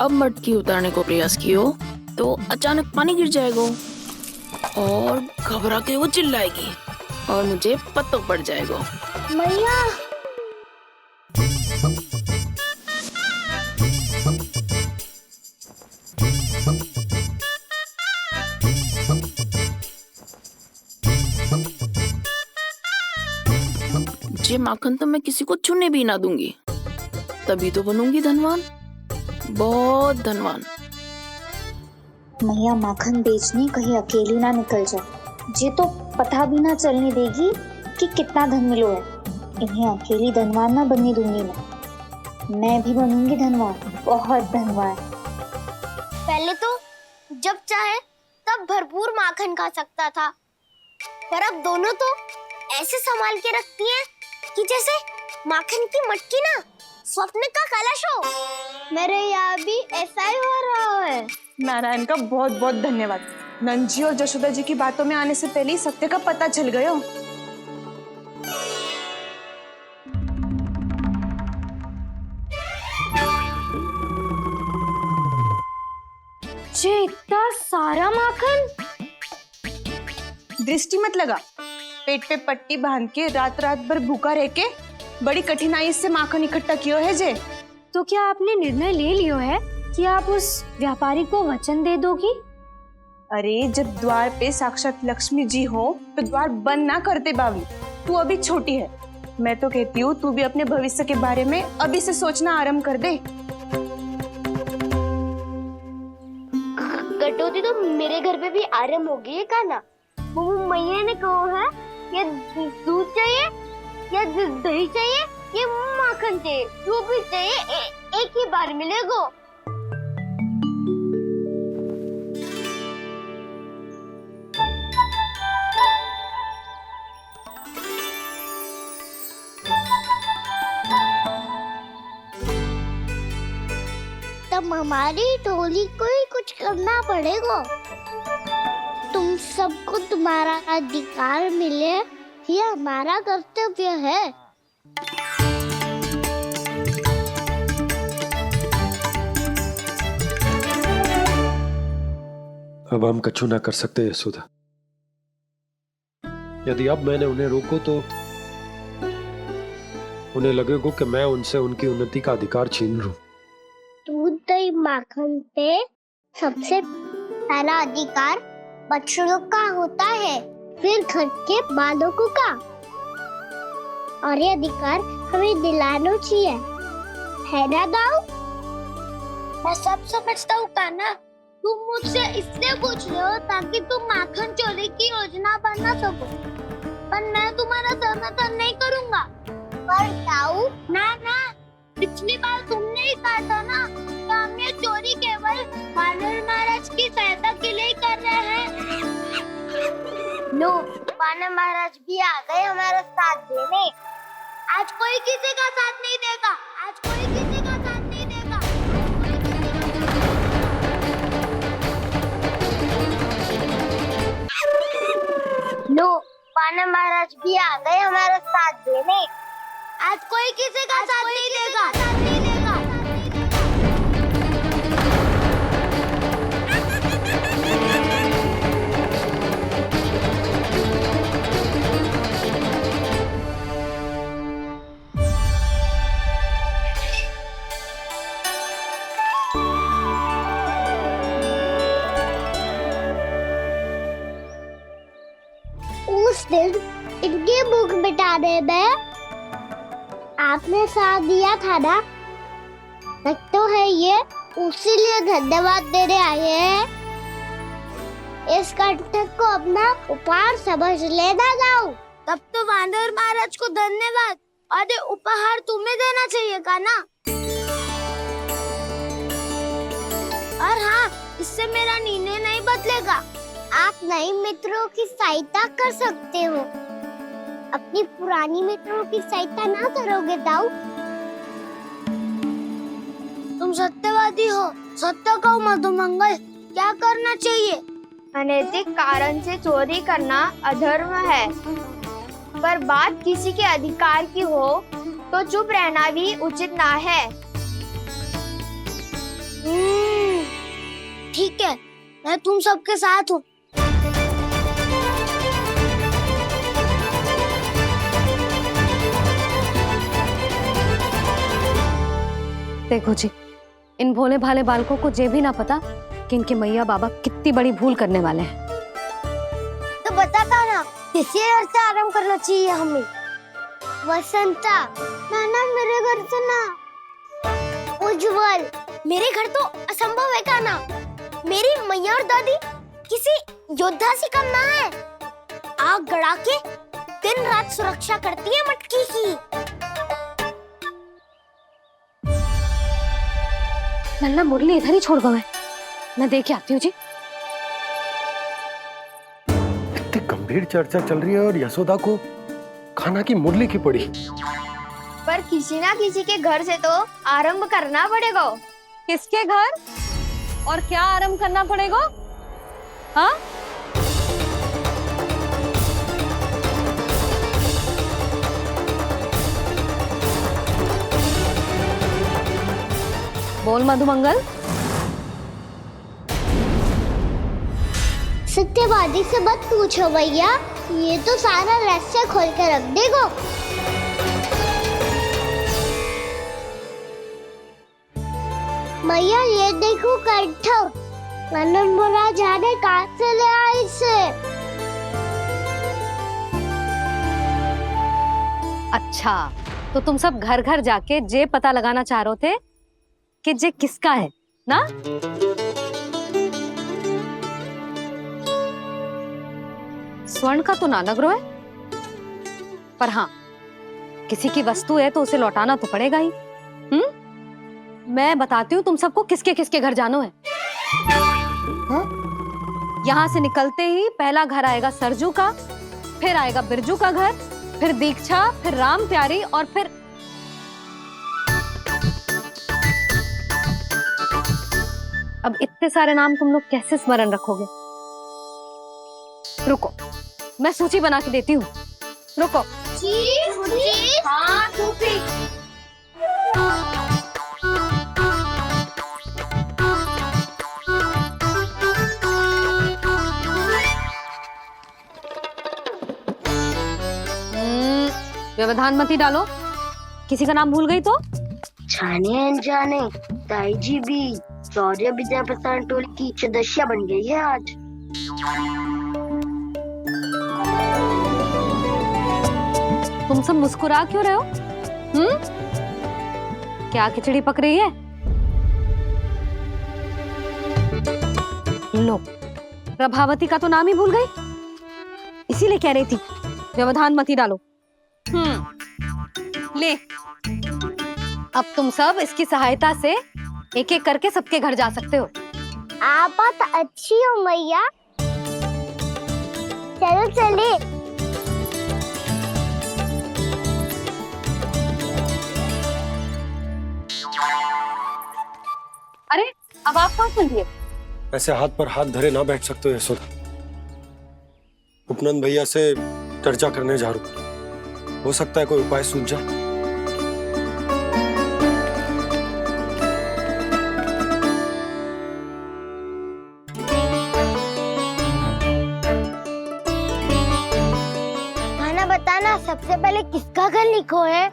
अब मटकी उतारने को प्रयास किया तो अचानक पानी गिर जाएगा और घबरा के वो चिल्लाएगी और मुझे पता पड़ जाएगा। मैया ये माखन तो मैं किसी को छूने भी ना दूंगी, तभी तो बनूंगी धनवान, बहुत धनवान। मैया माखन बेचने कहीं अकेली ना निकल जाए। जे तो पता भी ना चलने देगी कि कितना धन मिलो है। इन्हें अकेली धनवान ना बनने दूंगी मैं भी बनूंगी धनवान, बहुत धनवान। पहले तो जब चाहे तब भरपूर माखन खा सकता था, पर अब दोनों तो ऐसे संभाल के रखती हैं कि जैसे माखन की मटकी ना स्वप्न का कलश हो। मेरे यहाँ भी ऐसा ही हो रहा है। नारायण का बहुत बहुत धन्यवाद। नंजी और जशोदा जी की बातों में आने से पहले ही सत्य का पता चल गया। जे इतना सारा माखन। दृष्टि मत लगा, पेट पे पट्टी बांध के रात रात भर भूखा रह के बड़ी कठिनाई से माखन इकट्ठा किया है जे। तो क्या आपने निर्णय ले लियो है कि आप उस व्यापारी को वचन दे दोगी? अरे जब द्वार पे साक्षात लक्ष्मी जी हो तो द्वार बंद ना करते बावली। तू अभी छोटी है, मैं तो कहती हूँ तू भी अपने भविष्य के बारे में अभी से सोचना आरंभ कर दे। कटौती तो मेरे घर पे भी आरंभ हो गई है काना। वो मैया ने कहा है या दूध चाहिए या दही चाहिए या माखन चाहिए, जो भी चाहिए एक ही बार मिलेगा। तब हमारी टोली को ही कुछ करना पड़ेगा। तुम सबको तुम्हारा अधिकार मिले, ये हमारा कर्तव्य है। अब हम कछु ना कर सकते यशोदा। यदि अब मैंने उन्हें रोको तो उन्हें लगेगा कि मैं उनसे उनकी उन्नति का अधिकार छीन लूं। दूध दही माखन पे सबसे पहला अधिकार बछड़ों का होता है, फिर घर के बालकों का, और ये अधिकार हमें दिलाना चाहिए, है ना दाऊ? मैं सब समझता हूँ कान्हा। तुम मुझसे इसलिए पूछ रहे हो ताकि तुम माखन चोरी की योजना बना सको, पर मैं तुम्हारा समर्थन नहीं करूँगा। पर दाऊ ना, पिछली बार तुमने ही कहा था ना कि हम ये चोरी केवल वानर महाराज की सहायता के लिए ही कर रहे हैं। लो, वानर महाराज भी आ गए हमारा साथ देने। आज कोई किसी का साथ नहीं देगा, आज कोई किसी का साथ नहीं देगा। लो, वानर महाराज भी आ गए हमारा साथ देने। आज कोई किसी का साथ नहीं देगा। उस दिन इनकी भूख मिटाने में आपने साथ दिया था ना, तो है ये उसी लिए धन्यवाद देने आए हैं। इस कर्तव्य को अपना उपहार समझ लेना जाओ। तब तो वानर महाराज को धन्यवाद और ये उपहार तुम्हें देना चाहिए कान्हा। और हाँ, इससे मेरा निर्णय नहीं बदलेगा। आप नए मित्रों की सहायता कर सकते हो, अपनी पुरानी मित्रों की सहायता ना करोगे दाऊ। तुम सत्यवादी हो, सत्य कहो मधुमंगल, क्या करना चाहिए? अनैतिक कारण से चोरी करना अधर्म है, पर बात किसी के अधिकार की हो तो चुप रहना भी उचित ना है। ठीक है, मैं तुम सबके साथ हूँ। देखो जी, इन भोले भाले बालकों को ये भी ना पता कि इनके मैया बाबा कितनी बड़ी भूल करने वाले हैं। तो बताता ना, किसी घर से आराम करना चाहिए हमें। वसंता, नाना मेरे घर से ना। उज्जवल, मेरे घर तो असंभव है काना। मेरी मैया और दादी किसी योद्धा से कम ना है। आग गड़ा के दिन रात सुरक्षा करती है मटकी की। नन्ना मुरली इधर ही छोड़ गए, मैं देख के आती हूँ जी। इतनी गंभीर चर्चा चल रही है और यशोदा को खाना की मुरली की पड़ी। पर किसी ना किसी के घर से तो आरंभ करना पड़ेगा। किसके घर और क्या आरंभ करना पड़ेगा? हाँ, बोल मधुमंगल। सत्यवादी से मत पूछो भैया, ये तो सारा रहस्य खोल के रख देगा। भैया ये देखो कंठ, नंदन बोला जाने कहाँ से ले आए इसे। अच्छा, तो तुम सब घर घर जाके जे पता लगाना चाह रहे थे कि जे किसका है ना? स्वर्ण का तो ना लग रहा है, पर हाँ, किसी की वस्तु है तो उसे लौटाना तो पड़ेगा ही। मैं बताती हूँ तुम सबको किसके किसके घर जानो है। यहाँ से निकलते ही पहला घर आएगा सरजू का, फिर आएगा बिरजू का घर, फिर दीक्षा, फिर राम प्यारी और फिर अब इतने सारे नाम तुम लोग कैसे स्मरण रखोगे? रुको, मैं सूची बना के देती हूँ। रुको। हाँ, सूची। व्यवधान मत ही डालो, किसी का नाम भूल गई तो? जाने अनजाने ताई जी भी शौर्य विद्या प्रसारण टोली की सदस्य बन गई है आज। तुम सब मुस्कुरा क्यों रहे हो? क्या खिचड़ी पक रही है? लो, प्रभावती का तो नाम ही भूल गई, इसीलिए कह रही थी व्यवधान मत ही डालो। ले, अब तुम सब इसकी सहायता से एक एक करके सबके घर जा सकते हो। आप तो अच्छी हो मैया, चलो चले। अरे, अब आप कहाँ चलिए? ऐसे हाथ पर हाथ धरे ना बैठ सकते हो यशोदा। उपनंद भैया से चर्चा करने जा रहा हूं, हो सकता है कोई उपाय सूझ जाए। खाना बताना, सबसे पहले किसका घर लिखो है?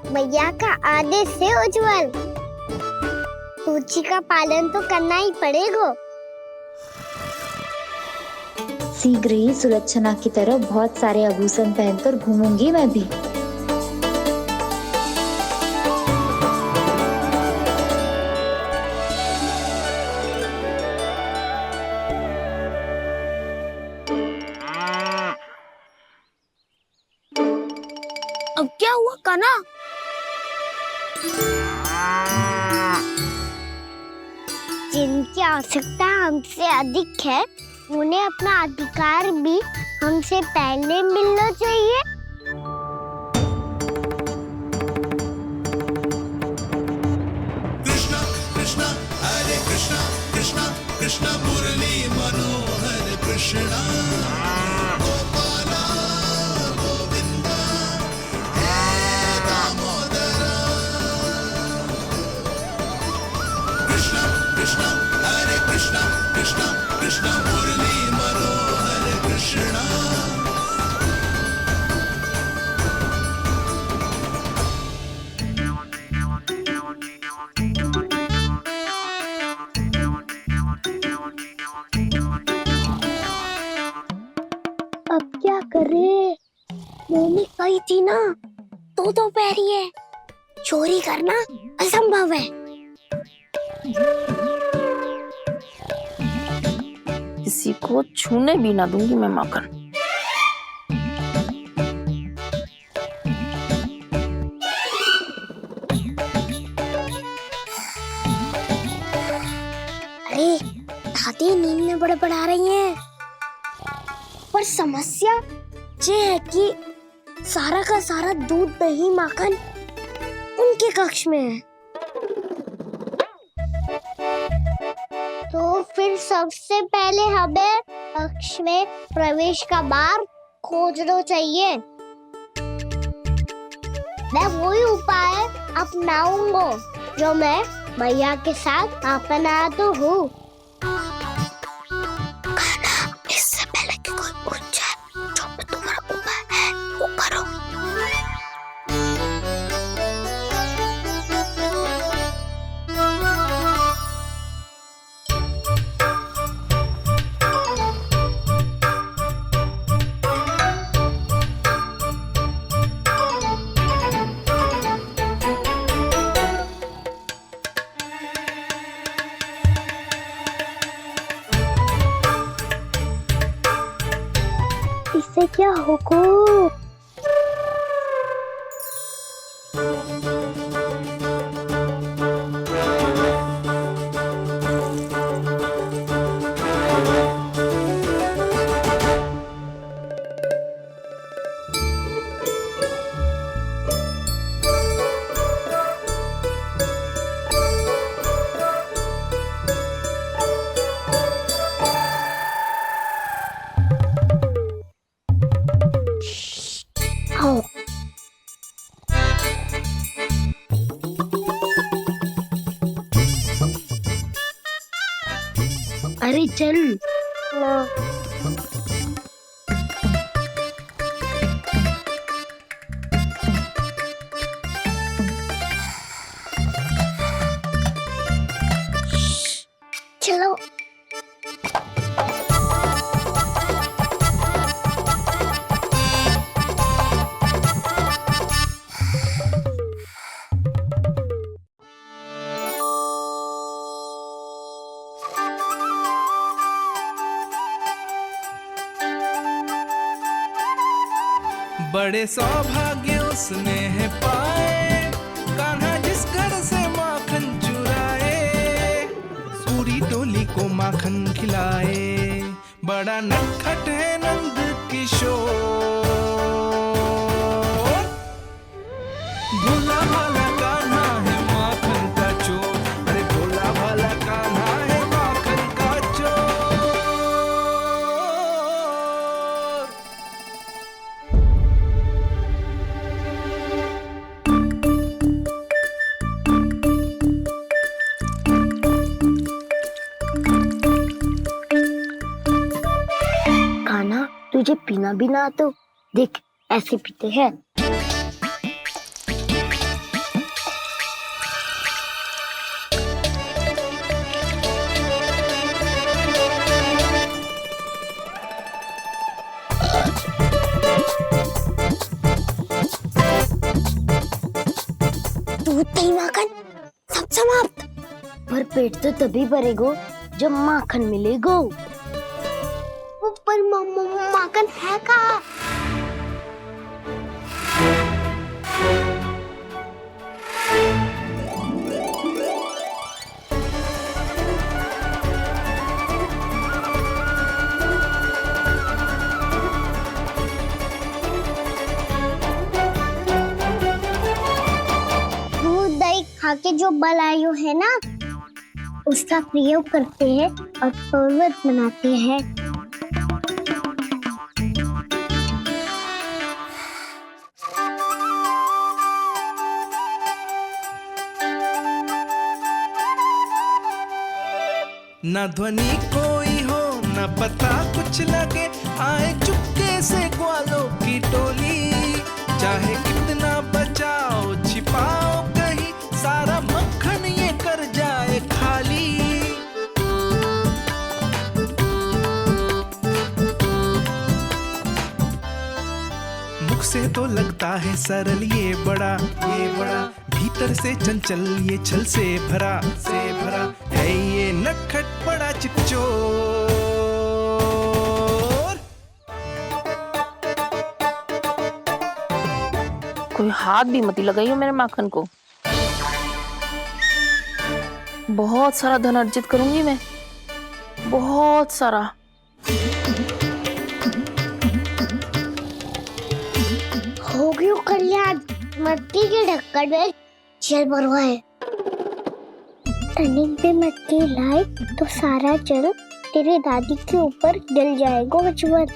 भैया का आदेश से उज्जवल, सूची का पालन तो करना ही पड़ेगा। शीघ्र ही सुलक्षणा की तरह बहुत सारे आभूषण पहनकर घूमूंगी मैं भी। अब क्या हुआ काना? जिनकी आवश्यकता हमसे अधिक है, उन्हें अपना अधिकार भी हमसे पहले मिलना चाहिए। कृष्णा कृष्णा कृष्णा मुरली मनोहर कृष्णा गोपाला गोविंदा हे दामोदरा कृष्णा कृष्णा हरे कृष्णा कृष्णा कृष्णा मुरली मनोहर कृष्णा अब क्या करे? मम्मी कही थी ना, दो पैरी है, चोरी करना असंभव है। किसी को छूने भी ना दूंगी मैं माखन। अरे दादी नींद में बड़बड़ा रही हैं। पर समस्या ये है कि सारा का सारा दूध दही माखन उनके कक्ष में है। तो फिर सबसे पहले हमें कक्ष में प्रवेश का मार्ग खोजना चाहिए। मैं वही उपाय अपनाऊंगा जो मैं मैया के साथ अपनाता हूँ। इससे पहले कि कोई पूछ जाए, जो भी तुम्हारा उपाय है वो करो। इससे क्या होगा? आओ। अरे चल ना। चलो। बड़े सौभाग्य उसने है पाए, कान्हा जिस घर से माखन चुराए, सूरी डोली को माखन खिलाए, बड़ा नटखट है नंद किशोर। भोला भाला कान्हा है माखन का चोर, अरे भोला भाला कान्हा है माखन का चोर। कान्हा तुझे पीना भी ना तो देख ऐसे पीते हैं। दूध दही माखन सब समाप्त। पर पेट तो तभी भरेगो जब माखन मिलेगो। पर माखन है कहाँ? दूध दही खा के जो बल आयु है ना, उसका प्रयोग करते हैं और पर्वत बनाते हैं। ना ध्वनि कोई हो ना पता कुछ लगे, आए चुपके से ग्वालों की टोली। चाहे कितना बचाओ छिपाओ कहीं, सारा मक्खन ये कर जाए खाली। मुख से तो लगता है सरल ये बड़ा भीतर से चंचल ये छल से भरा है ये नटखट बड़ा चिकचोर। कोई हाथ भी मत लगाइयो मेरे माखन को। बहुत सारा धन अर्जित करूंगी मैं, बहुत सारा। हो गयो कल्याण, मट्टी के ढक्कन में जल भरवा है। टनिक पे मट्टी लाए तो सारा जल तेरे दादी के ऊपर डल जाएगा बचवन।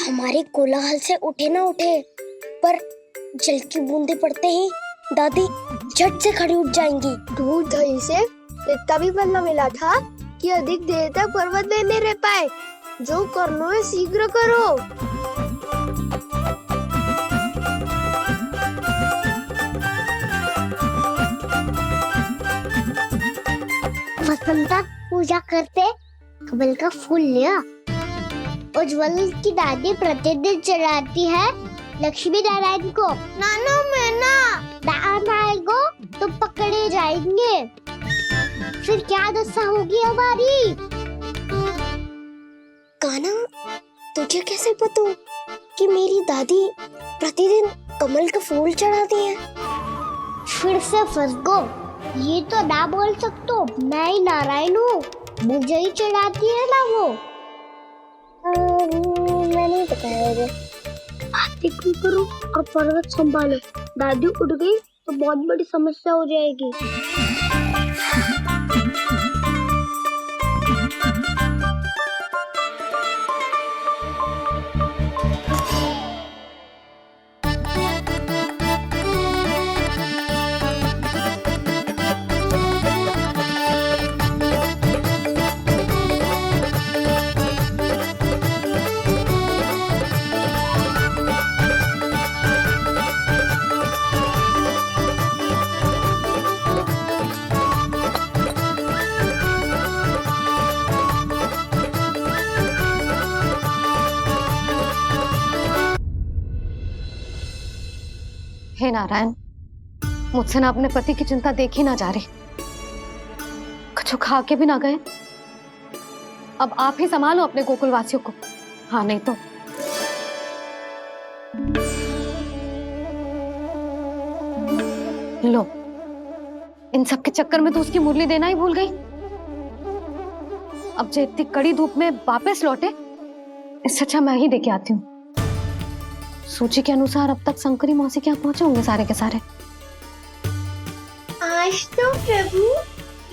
हमारे कोलाहल से उठे ना उठे, पर जल की बूंदे पड़ते ही दादी झट से खड़ी उठ जाएंगी। दूध दही से इतना भी बदला मिला था कि अधिक देर तक पर्वत में नहीं रह पाए। जो करना है शीघ्र करो। वसंता पूजा करते कमल का फूल लिया। उज्ज्वल की दादी प्रतिदिन चढ़ाती है लक्ष्मी नारायण को। नाना मैना आएगो तो पकड़े जाएंगे। फिर क्या दशा होगी हमारी? कान्हा, तुझे कैसे पता कि मेरी दादी प्रतिदिन कमल का फूल चढ़ाती है? फिर से फंस गो। ये तो ना बोल सकतो, मैं ही नारायण हूँ, मुझे ही चढ़ाती है ना वो। मैं नहीं बताया। आरती करो और पर्वत संभालो। दादी उठ गई तो बहुत बड़ी समस्या हो जाएगी। हे नारायण, मुझसे ना अपने पति की चिंता देखी ना जा रही, कुछ खा के भी ना गए। अब आप ही संभालो अपने गोकुल वासियों को। हाँ, नहीं तो लो, इन सब के चक्कर में तो उसकी मुरली देना ही भूल गई। अब जो इतनी कड़ी धूप में वापस लौटे, इससे अच्छा मैं ही देके आती हूँ। सूची के अनुसार अब तक शंकरी मौसी के यहाँ पहुंचे होंगे सारे के सारे। आज तो प्रभु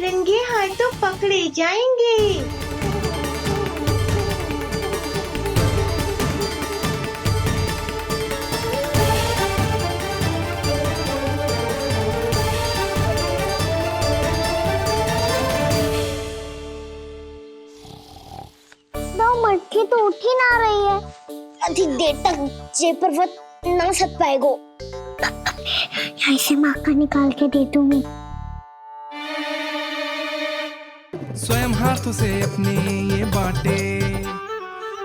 रंगे हाथों पकड़े जाएंगे। 9 मटकी तो उठ ही ना रही है। अधिक देर तक ये पर्वत ना सक पाएगो। यहाँ से माखन निकाल के दे दूंगी। स्वयं हाथों से अपने ये बांटे,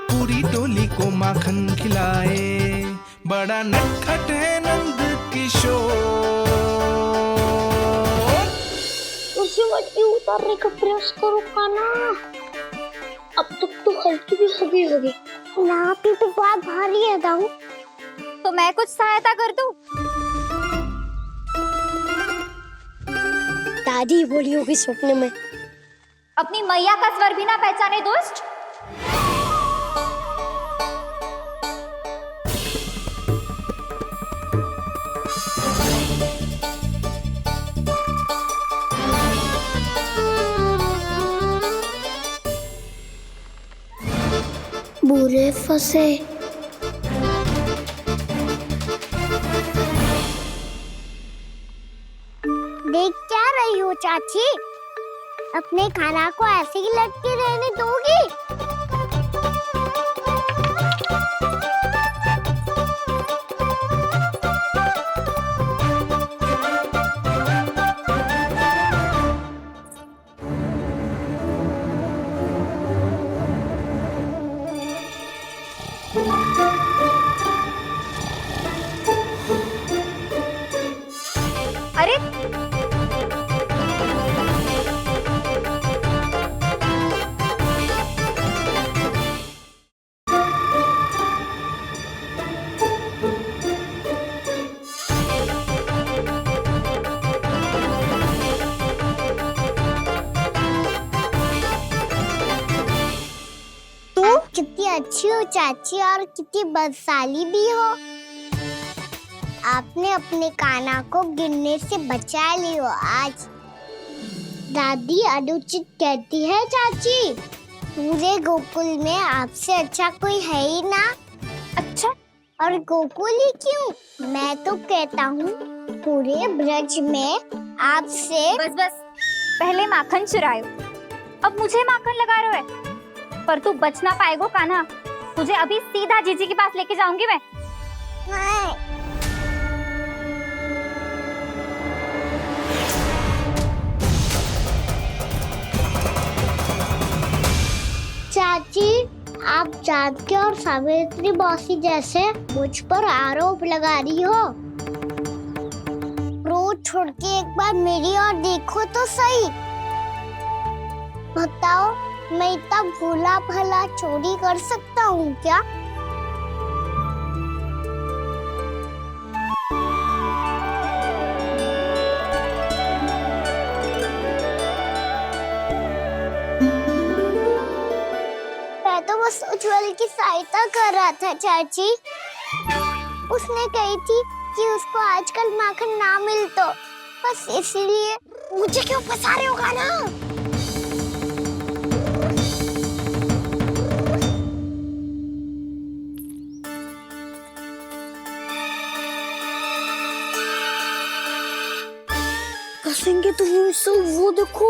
पूरी टोली को माखन खिलाए। बड़ा नटखट है नंद किशोर। उसे मटकी उतारने का प्रयास करो कान्हा। अब तक तो हल्की भी होगी नापी तो बहुत भारी है दाऊ। तो मैं कुछ सहायता कर दूं? दादी बोली होगी सपने में। अपनी मैया का स्वर भी ना पहचाने दुष्ट। पूरे फंसे। देख क्या रही हो चाची? अपने खाना को ऐसे ही लटके रहने दोगी? अरे कितनी अच्छी हो चाची और कितनी बदसाली भी हो। आपने अपने काना को गिरने से बचा ली हो आज। दादी अनुचित कहती है चाची, पूरे गोकुल में आपसे अच्छा कोई है ही ना। अच्छा, और गोकुल ही क्यों, मैं तो कहता हूँ पूरे ब्रज में आपसे। बस बस, पहले माखन चुरायो, अब मुझे माखन लगा रहे हो। पर तू बच ना पाएगो कान्हा, तुझे अभी सीधा जीजी के पास लेके जाऊंगी मैं। चाची, आप जानकी और सावित्री मौसी जैसे मुझ पर आरोप लगा रही हो। रोज छोड़ के एक बार मेरी ओर देखो तो सही। बताओ, मैं इतना भोला भला चोरी कर सकता हूँ क्या? मैं तो बस उज्जवल की सहायता कर रहा था चाची। उसने कही थी कि उसको आजकल माखन ना मिल तो बस इसलिए। मुझे क्यों फंसा रहे हो कान्हा? फंसेंगे तो वो देखो।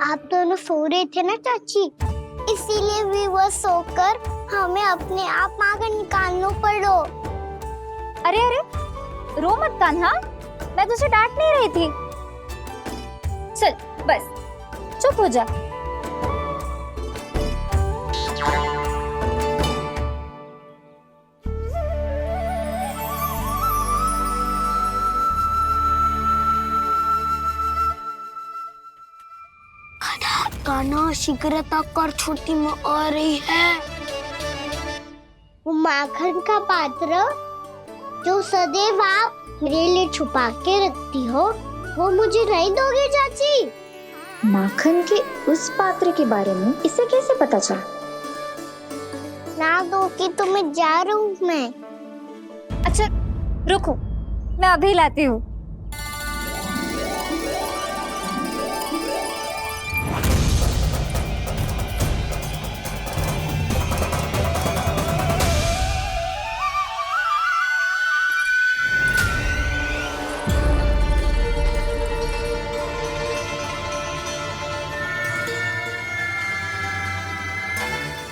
आप दोनों सो रहे थे ना चाची, इसीलिए विवश सोकर हमें अपने आप माखन निकालना पड़ो। अरे अरे, रो मत कान्हा, मैं तुझे डांट नहीं रही थी। चल बस चुप हो जा। कान्हा शीघ्रता कर, छोटी में आ रही है। वो माखन का पात्र जो सदैव आप मेरे लिए छुपा के रखती हो, वो मुझे नहीं दोगे चाची? माखन के उस पात्र के बारे में इसे कैसे पता चला? ना दोगी तो मैं जा रहा हूँ मैं। अच्छा रुको, मैं अभी लाती हूँ।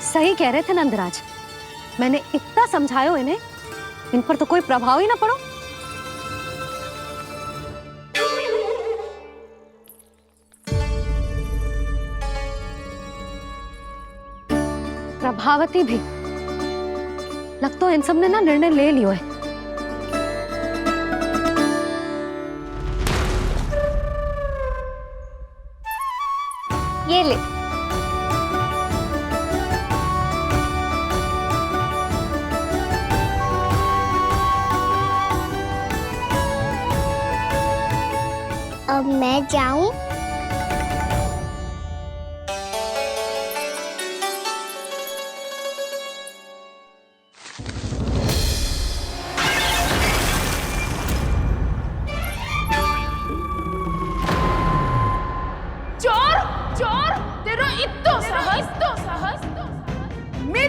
सही कह रहे थे नंदराज, मैंने इतना समझायो इन्हें, इन पर तो कोई प्रभाव ही ना पड़ो। प्रभावती भी लगता तो इन सब ने ना निर्णय ले लियो है। ये ले। अब मैं जाऊं?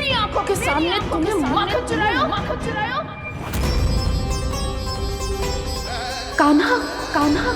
मेरी आंखों के सामने तुमने माखन चुराया। कान्हा, कान्हा,